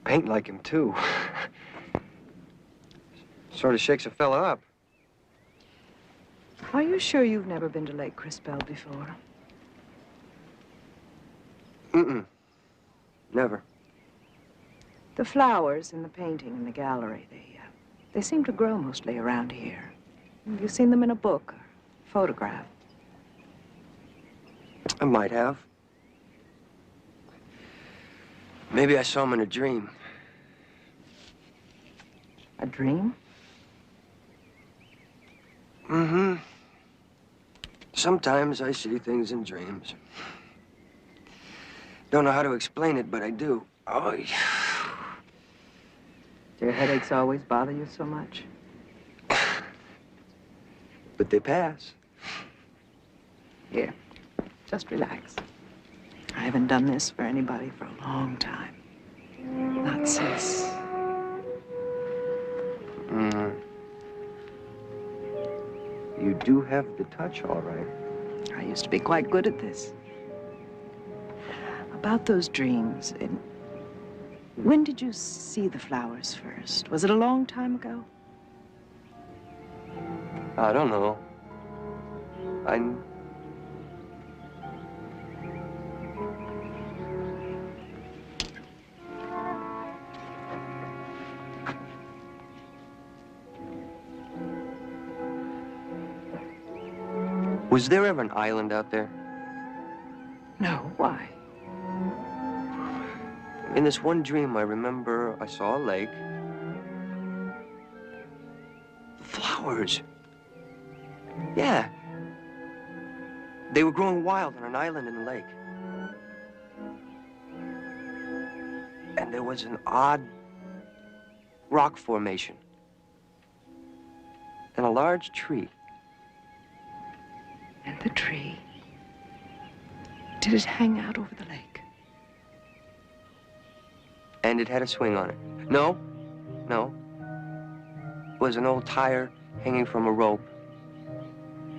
paint like him, too. Sort of shakes a fella up. Are you sure you've never been to Lake Crispell before? Mm-mm. Never. The flowers in the painting in the gallery, they seem to grow mostly around here. Have you seen them in a book or photograph? I might have. Maybe I saw them in a dream. A dream? Mm-hmm. Sometimes I see things in dreams. Don't know how to explain it, but I do. Oh, yeah. Do your headaches always bother you so much? But they pass. Here, just relax. I haven't done this for anybody for a long time. Not since... You do have the touch, all right. I used to be quite good at this. About those dreams, When did you see the flowers first? Was it a long time ago? I don't know. Was there ever an island out there? No, why? In this one dream, I remember I saw a lake. Flowers. Yeah. They were growing wild on an island in the lake. And there was an odd rock formation. And a large tree. And the tree, did it hang out over the lake? And it had a swing on it. No. It was an old tire hanging from a rope,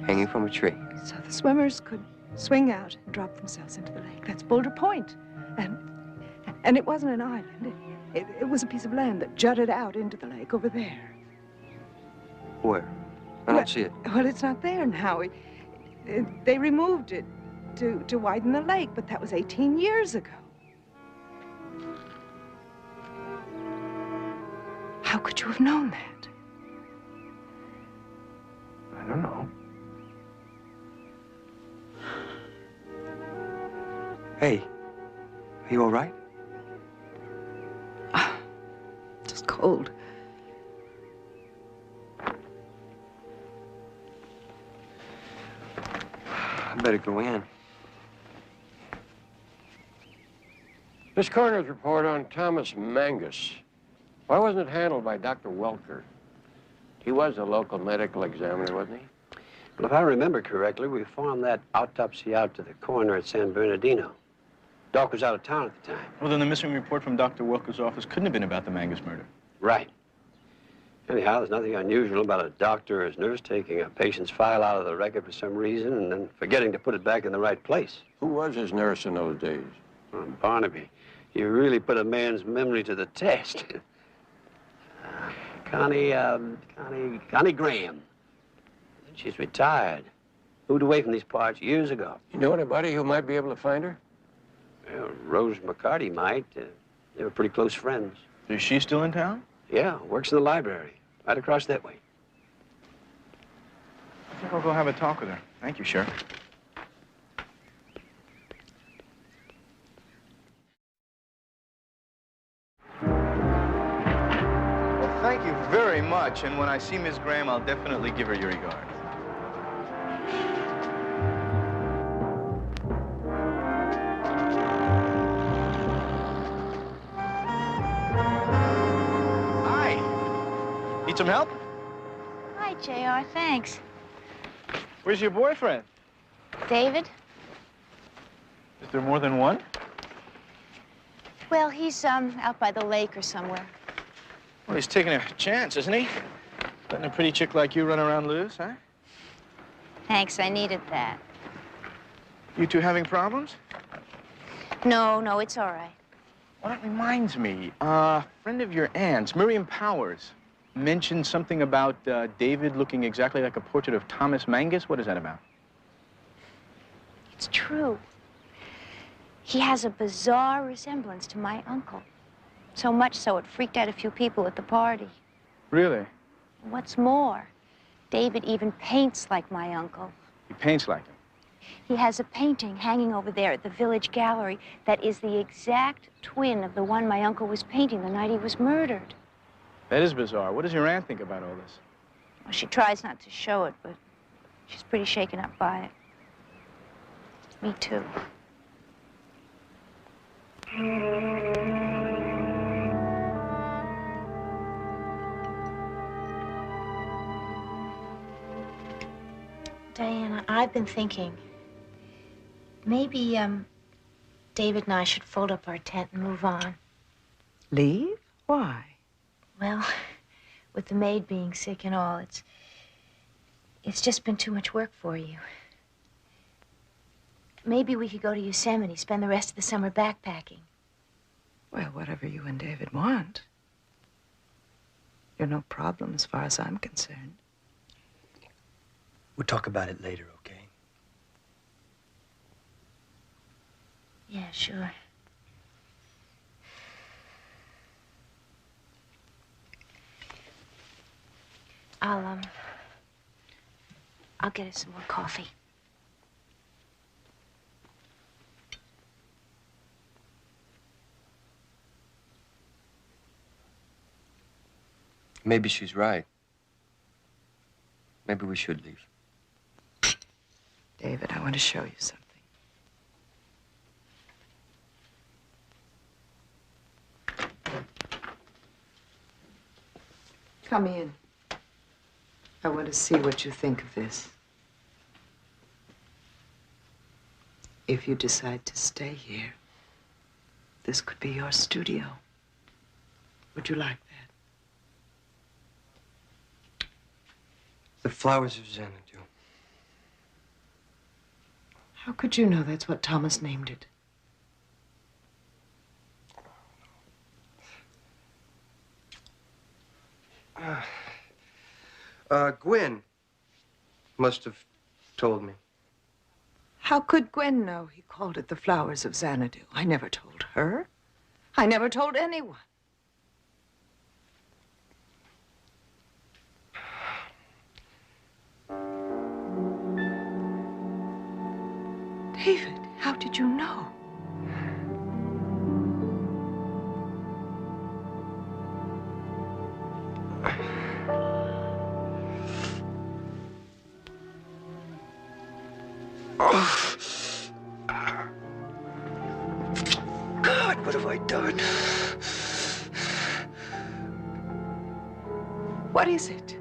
hanging from a tree. So the swimmers could swing out and drop themselves into the lake. That's Boulder Point. And it wasn't an island. It was a piece of land that jutted out into the lake over there. Where? I don't see it. Well, it's not there now. They removed it to widen the lake, but that was 18 years ago. How could you have known that? I don't know. Hey, are you all right? Just cold. I better go in. This coroner's report on Thomas Mangus. Why wasn't it handled by Dr. Welker? He was a local medical examiner, wasn't he? Well, if I remember correctly, we farmed that autopsy out to the coroner at San Bernardino. Doc was out of town at the time. Well, then the missing report from Dr. Welker's office couldn't have been about the Mangus murder. Right. Anyhow, there's nothing unusual about a doctor or his nurse taking a patient's file out of the record for some reason and then forgetting to put it back in the right place. Who was his nurse in those days? Barnaby. You really put a man's memory to the test. Connie Graham. She's retired. Moved away from these parts years ago. You know anybody who might be able to find her? Well, Rose McCarty might. They were pretty close friends. Is she still in town? Yeah, works in the library. Right across that way. I think I'll go have a talk with her. Thank you, Sheriff. Well, thank you very much. And when I see Miss Graham, I'll definitely give her your regards. Need some help? Hi, JR. Thanks. Where's your boyfriend? David? Is there more than one? Well, he's out by the lake or somewhere. Well, he's taking a chance, isn't he? Letting a pretty chick like you run around loose, huh? Thanks, I needed that. You two having problems? No, it's all right. Well, that reminds me. A friend of your aunt's, Miriam Powers, mentioned something about David looking exactly like a portrait of Thomas Mangus. What is that about? It's true. He has a bizarre resemblance to my uncle. So much so it freaked out a few people at the party. Really? What's more, David even paints like my uncle. He paints like him? He has a painting hanging over there at the village gallery that is the exact twin of the one my uncle was painting the night he was murdered. That is bizarre. What does your aunt think about all this? Well, she tries not to show it, but she's pretty shaken up by it. Me too. Diana, I've been thinking. Maybe, David and I should fold up our tent and move on. Leave? Why? Well, with the maid being sick and all, it's just been too much work for you. Maybe we could go to Yosemite, spend the rest of the summer backpacking. Well, whatever you and David want. You're no problem as far as I'm concerned. We'll talk about it later, okay? Yeah, sure. I'll get us some more coffee. Maybe she's right. Maybe we should leave. David, I want to show you something. Come in. I want to see what you think of this. If you decide to stay here, this could be your studio. Would you like that? The Flowers of Xanadu. How could you know that's what Thomas named it? Gwen must have told me. How could Gwen know he called it the Flowers of Xanadu? I never told her. I never told anyone. David, how did you know? God, what have I done? What is it?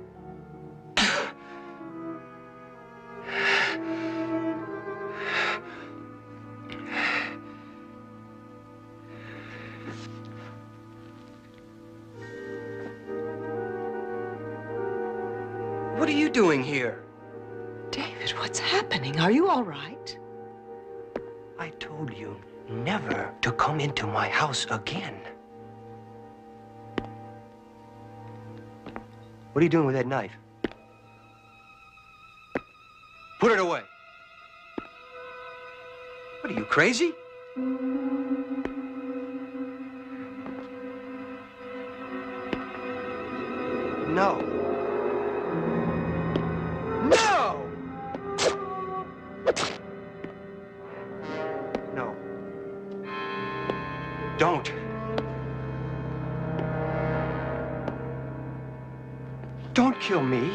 What are you doing here? David, what's happening? Are you all right? I told you never to come into my house again. What are you doing with that knife? Put it away. What are you, crazy? No. No! No. Don't. Don't kill me.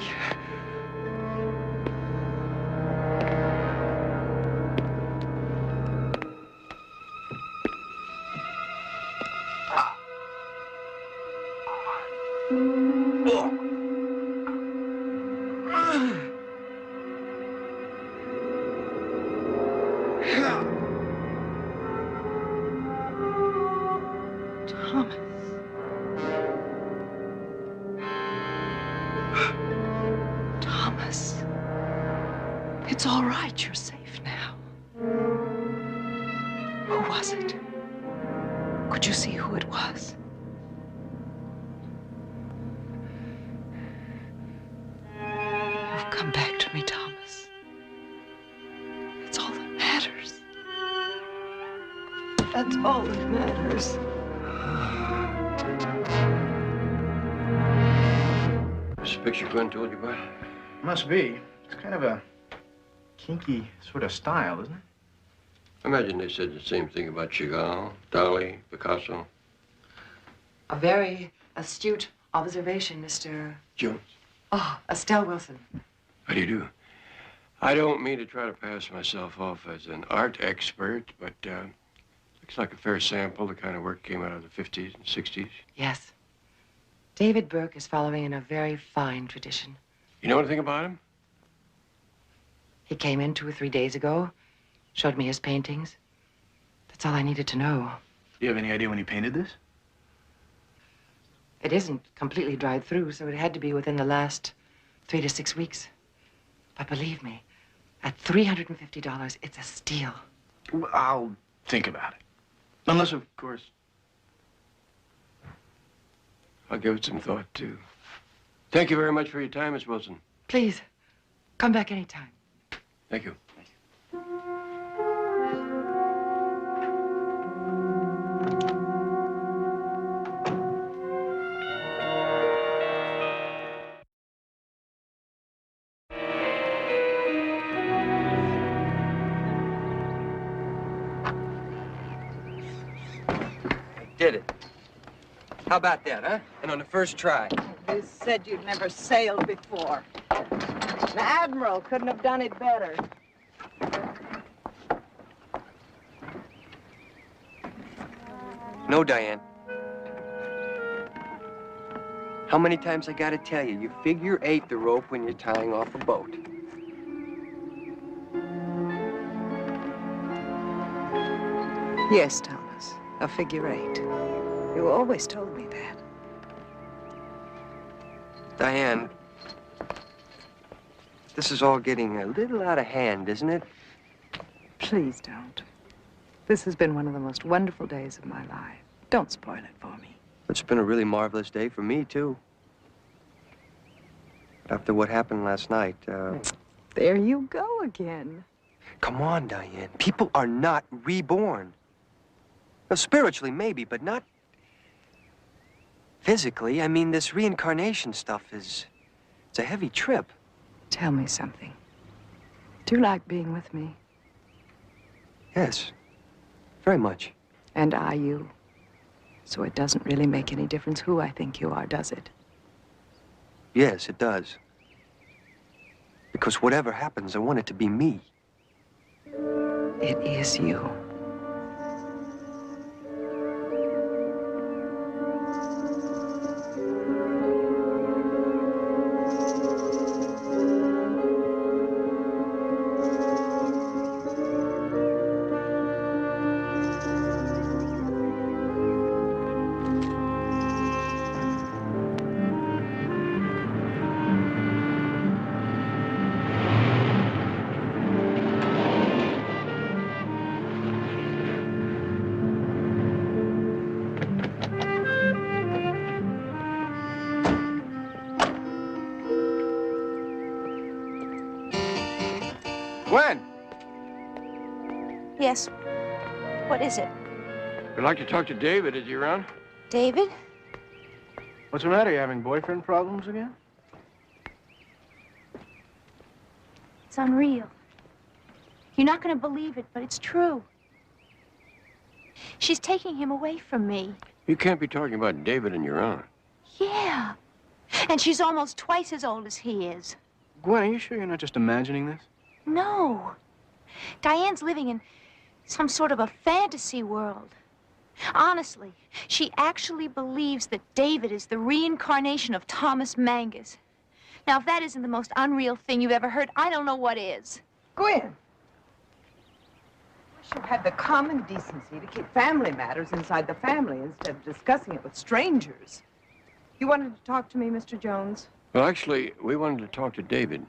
Thomas. It's all right. You're safe now. Who was it? Could you see who it was? You've come back to me, Thomas. That's all that matters. That's all that matters. This picture Gwen told you about? Must be. It's kind of a kinky sort of style, isn't it? I imagine they said the same thing about Chagall, Dali, Picasso. A very astute observation, Mr. Jones. Oh, Estelle Wilson. How do you do? I don't mean to try to pass myself off as an art expert, but looks like a fair sample, the kind of work came out of the 50s and 60s. Yes. David Burke is following in a very fine tradition. You know anything about him? He came in 2 or 3 days ago, showed me his paintings. That's all I needed to know. Do you have any idea when he painted this? It isn't completely dried through, so it had to be within the last 3 to 6 weeks. But believe me, at $350, it's a steal. Well, I'll think about it. Unless, of course, I'll give it some thought, too. Thank you very much for your time, Miss Wilson. Please, come back anytime. Thank you. Did it. How about that, huh? And on the first try. They said you'd never sailed before. An admiral couldn't have done it better. No, Diane. How many times I gotta tell you, you figure 8 the rope when you're tying off a boat. Yes, Thomas, a figure 8. You always told me that. Diane, this is all getting a little out of hand, isn't it? Please don't. This has been one of the most wonderful days of my life. Don't spoil it for me. It's been a really marvelous day for me, too. After what happened last night, There you go again. Come on, Diane. People are not reborn. Well, spiritually, maybe, but not physically. I mean, this reincarnation stuff it's a heavy trip. Tell me something. Do you like being with me? Yes, very much. And are you? So it doesn't really make any difference who I think you are, does it? Yes, it does. Because whatever happens, I want it to be me. It is you. Gwen! Yes. What is it? I'd like to talk to David. Is he around? David? What's the matter? You having boyfriend problems again? It's unreal. You're not going to believe it, but it's true. She's taking him away from me. You can't be talking about David and your aunt. Yeah. And she's almost twice as old as he is. Gwen, are you sure you're not just imagining this? No. Diane's living in some sort of a fantasy world. Honestly, she actually believes that David is the reincarnation of Thomas Mangus. Now, if that isn't the most unreal thing you've ever heard, I don't know what is. Gwen. Wish you had the common decency to keep family matters inside the family instead of discussing it with strangers. You wanted to talk to me, Mr. Jones? Well, actually, we wanted to talk to David.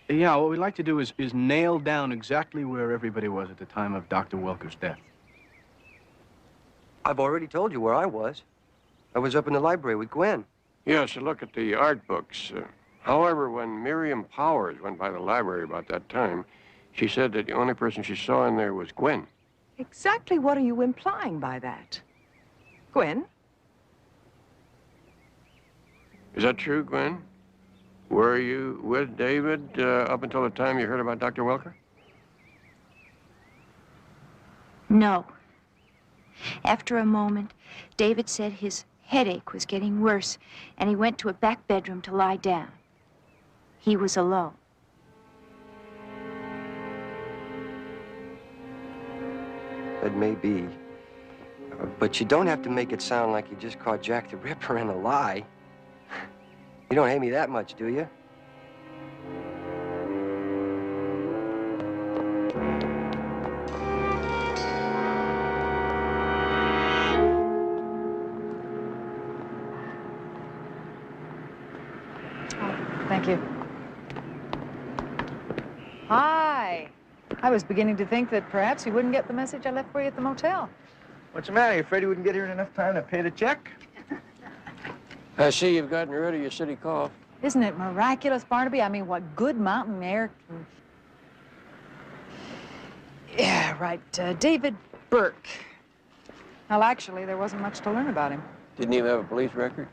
Yeah, what we'd like to do is nail down exactly where everybody was at the time of Dr. Welker's death. I've already told you where I was. I was up in the library with Gwen. Yes, a look at the art books. However, when Miriam Powers went by the library about that time, she said that the only person she saw in there was Gwen. Exactly what are you implying by that? Gwen? Is that true, Gwen? Were you with David up until the time you heard about Dr. Welker? No. After a moment, David said his headache was getting worse, and he went to a back bedroom to lie down. He was alone. That may be. But you don't have to make it sound like you just caught Jack the Ripper in a lie. You don't hate me that much, do you? Thank you. Hi. I was beginning to think that perhaps you wouldn't get the message I left for you at the motel. What's the matter? You afraid you wouldn't get here in enough time to pay the check? I see you've gotten rid of your city cough. Isn't it miraculous, Barnaby? I mean, what good mountain air can... Yeah, right. David Burke. Well, actually, there wasn't much to learn about him. Didn't even have a police record?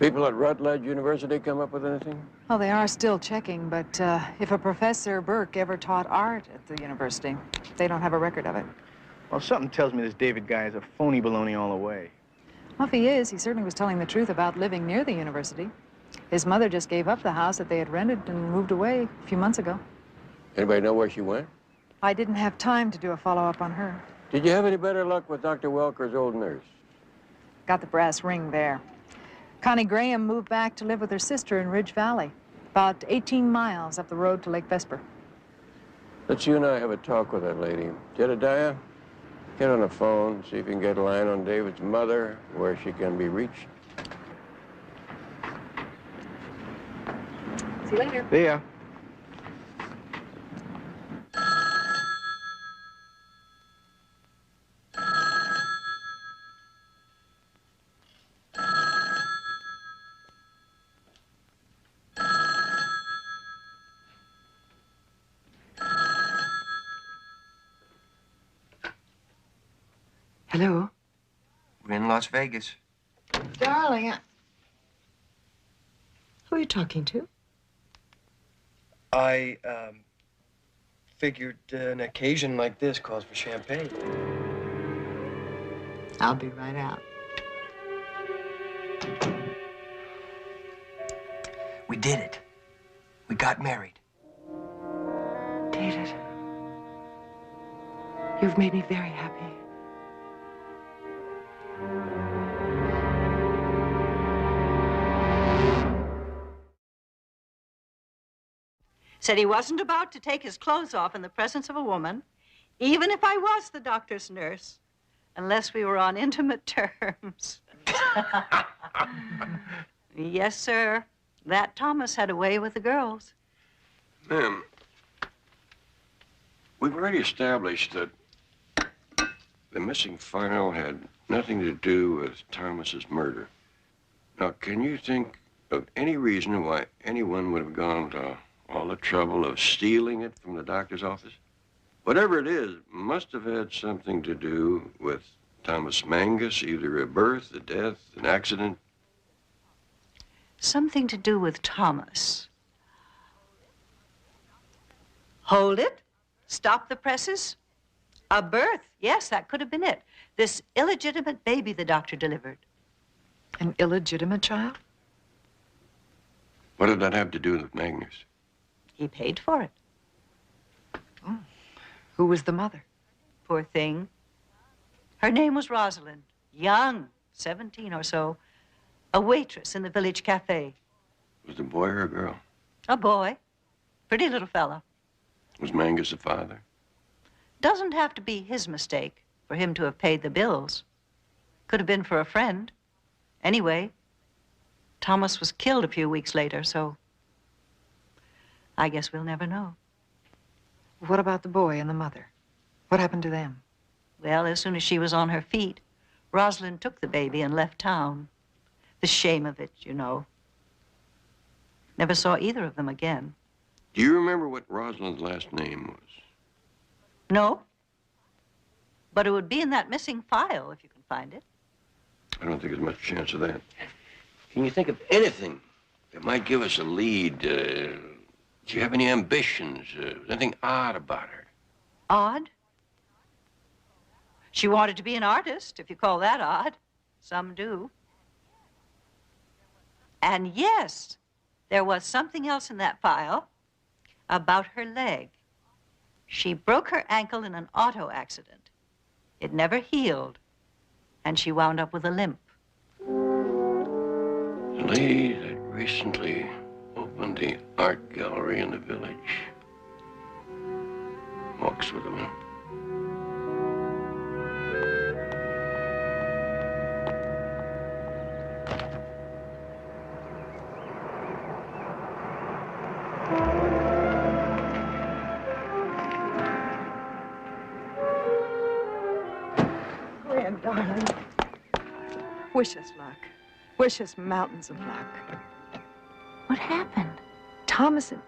People at Rutledge University come up with anything? Well, they are still checking, but if a Professor Burke ever taught art at the university, they don't have a record of it. Well, something tells me this David guy is a phony baloney all the way. Well, if he is, he certainly was telling the truth about living near the university. His mother just gave up the house that they had rented and moved away a few months ago. Anybody know where she went? I didn't have time to do a follow-up on her. Did you have any better luck with Dr. Welker's old nurse? Got the brass ring there. Connie Graham moved back to live with her sister in Ridge Valley, about 18 miles up the road to Lake Vesper. Let's you and I have a talk with that lady. Jedediah, get on the phone, see if you can get a line on David's mother, where she can be reached. See you later. See ya. Hello? We're in Las Vegas. Darling, Who are you talking to? I, figured an occasion like this calls for champagne. I'll be right out. We did it. We got married. David, you've made me very happy. Said he wasn't about to take his clothes off in the presence of a woman, even if I was the doctor's nurse, unless we were on intimate terms. Yes, sir. That Thomas had a way with the girls. Ma'am, we've already established that the missing file had nothing to do with Thomas's murder. Now, can you think of any reason why anyone would have gone to all the trouble of stealing it from the doctor's office? Whatever it is, must have had something to do with Thomas Mangus, either a birth, a death, an accident. Something to do with Thomas. Hold it. Stop the presses. A birth. Yes, that could have been it. This illegitimate baby the doctor delivered. An illegitimate child? What did that have to do with Magnus? He paid for it. Oh. Who was the mother? Poor thing. Her name was Rosalind. Young, 17 or so. A waitress in the village cafe. Was the boy or a girl? A boy. Pretty little fella. Was Mangus the father? Doesn't have to be his mistake for him to have paid the bills. Could have been for a friend. Anyway, Thomas was killed a few weeks later, so I guess we'll never know. What about the boy and the mother? What happened to them? Well, as soon as she was on her feet, Rosalind took the baby and left town. The shame of it, you know. Never saw either of them again. Do you remember what Rosalind's last name was? No. But it would be in that missing file, if you can find it. I don't think there's much chance of that. Can you think of anything that might give us a lead? Do you have any ambitions? Anything odd about her? Odd? She wanted to be an artist, if you call that odd. Some do. And yes, there was something else in that file about her leg. She broke her ankle in an auto accident. It never healed, and she wound up with a limp. The lady that recently opened the art gallery in the village walks with a limp. Gwen, darling. Wish us luck. Wish us mountains of luck. What happened? Thomas and...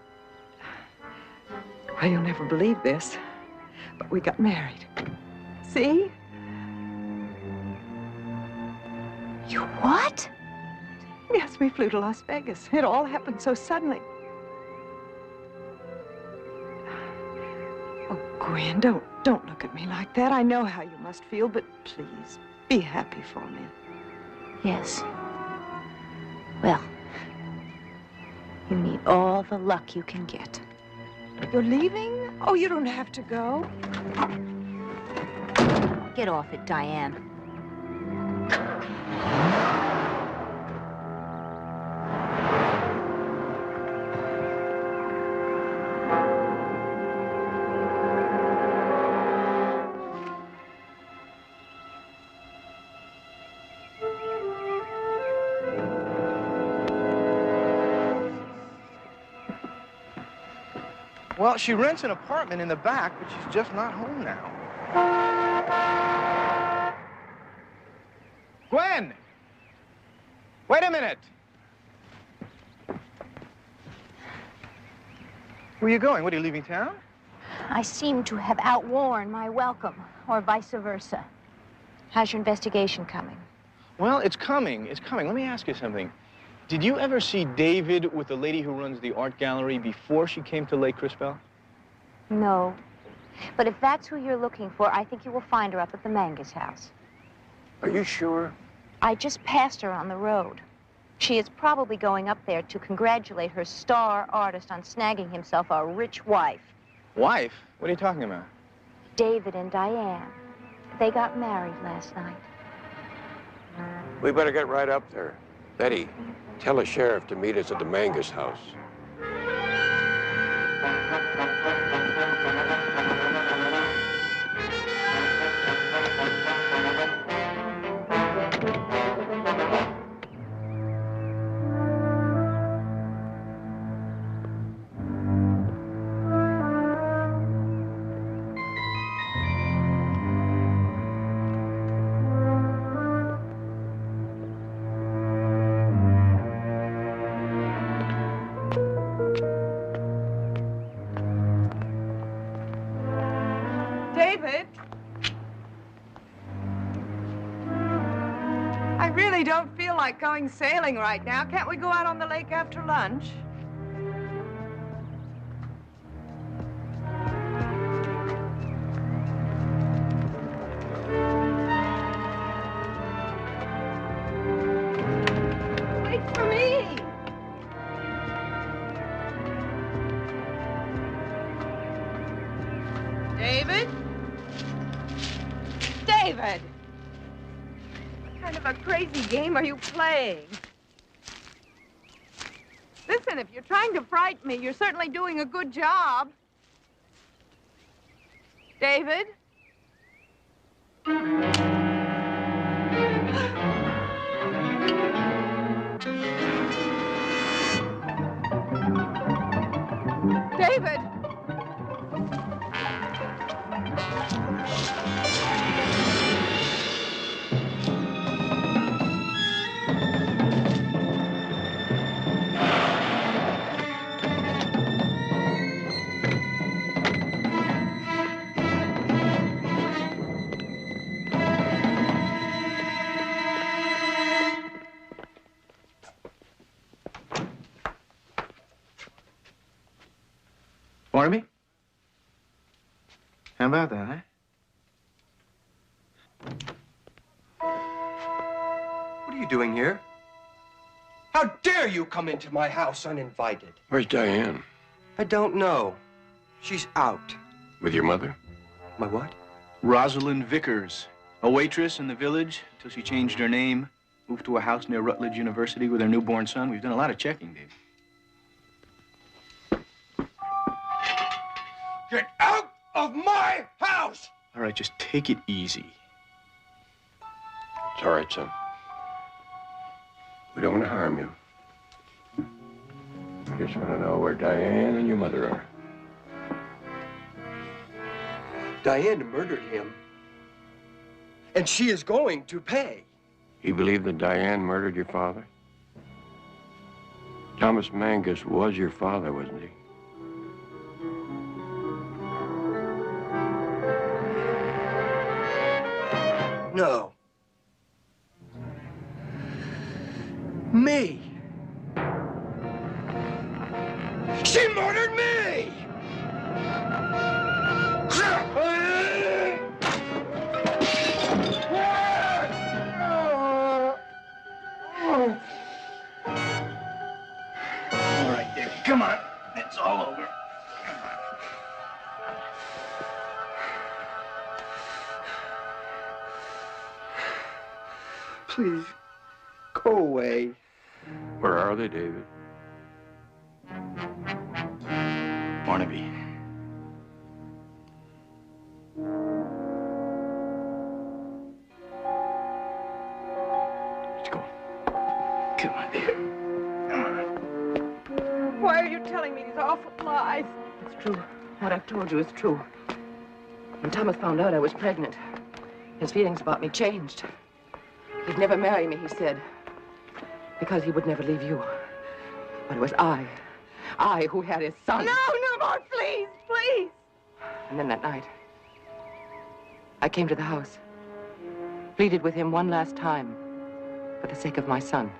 Well, you'll never believe this, but we got married. See? You what? Yes, we flew to Las Vegas. It all happened so suddenly. Oh, Gwen, don't look at me like that. I know how you must feel, but please, be happy for me. Yes. Well, you need all the luck you can get. You're leaving? Oh, you don't have to go. Get off it, Diane. Well, she rents an apartment in the back, but she's just not home now. Gwen! Wait a minute! Where are you going? What, are you leaving town? I seem to have outworn my welcome, or vice versa. How's your investigation coming? Well, it's coming. It's coming. Let me ask you something. Did you ever see David with the lady who runs the art gallery before she came to Lake Crispell? No. But if that's who you're looking for, I think you will find her up at the Mangus house. Are you sure? I just passed her on the road. She is probably going up there to congratulate her star artist on snagging himself a rich wife. Wife? What are you talking about? David and Diane. They got married last night. We better get right up there. Betty, tell the sheriff to meet us at the Mangus house. David? I really don't feel like going sailing right now. Can't we go out on the lake after lunch? Wait for me! David? David! What kind of a crazy game are you playing? Listen, if you're trying to frighten me, you're certainly doing a good job. David? David! Barnaby? How about that, eh? What are you doing here? How dare you come into my house uninvited? Where's Diane? I don't know. She's out. With your mother? My what? Rosalind Vickers, a waitress in the village until she changed her name, moved to a house near Rutledge University with her newborn son. We've done a lot of checking, Dave. Get out of my house! All right, just take it easy. It's all right, son. We don't want to harm you. We just want to know where Diane and your mother are. Diane murdered him. And she is going to pay. You believe that Diane murdered your father? Thomas Mangus was your father, wasn't he? No. Me. She murdered me! All right, David, come on. It's all over. Please, go away. Where are they, David? Barnaby. Let's go. Come on, David. Come on. Why are you telling me these awful lies? It's true. What I've told you is true. When Thomas found out I was pregnant, his feelings about me changed. He'd never marry me, he said, because he would never leave you. But it was I who had his son. No, no more, please, please. And then that night, I came to the house, pleaded with him one last time for the sake of my son.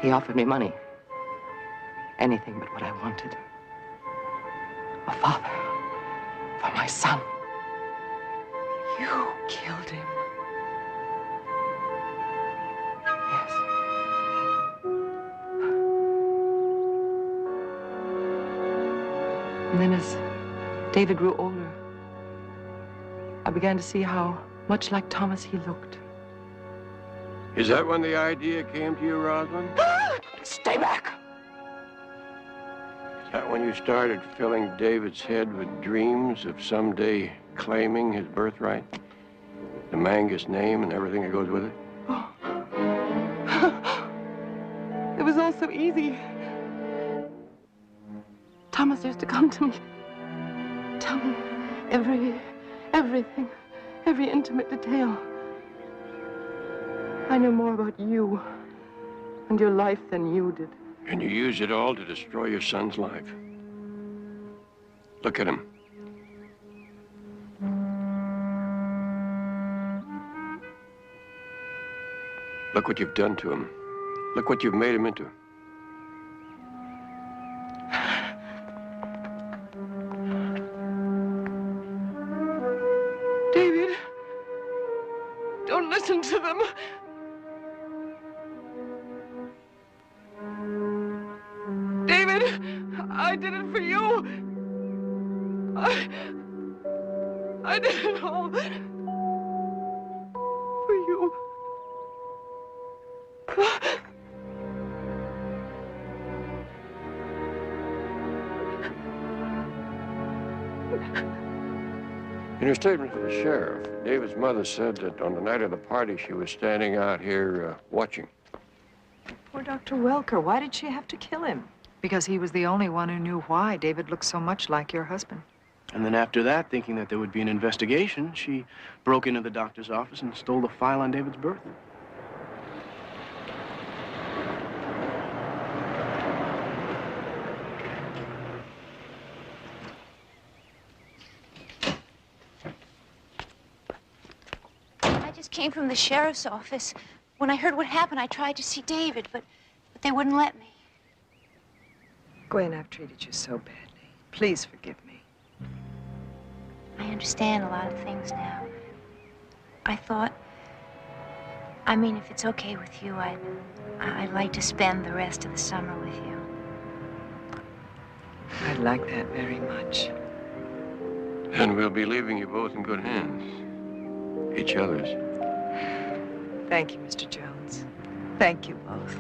He offered me money, anything but what I wanted. A father for my son. You killed him. Yes. And then as David grew older, I began to see how much like Thomas he looked. Is that when the idea came to you, Rosalind? Stay back! Is that when you started filling David's head with dreams of someday claiming his birthright? The Mangus name and everything that goes with it? It was all so easy. Thomas used to come to me, tell me everything, every intimate detail. I knew more about you and your life than you did. And you used it all to destroy your son's life. Look at him. Look what you've done to him. Look what you've made him into. David, don't listen to them. David, I did it for you. I did it all for you. In her statement to the sheriff, David's mother said that on the night of the party, she was standing out here watching. Poor Dr. Welker. Why did she have to kill him? Because he was the only one who knew why David looked so much like your husband. And then after that, thinking that there would be an investigation, she broke into the doctor's office and stole the file on David's birth. I just came from the sheriff's office. When I heard what happened, I tried to see David, but they wouldn't let me. Gwen, I've treated you so badly. Please forgive me. I understand a lot of things now. If it's okay with you, I'd like to spend the rest of the summer with you. I'd like that very much. And we'll be leaving you both in good hands. Each other's. Thank you, Mr. Jones. Thank you both.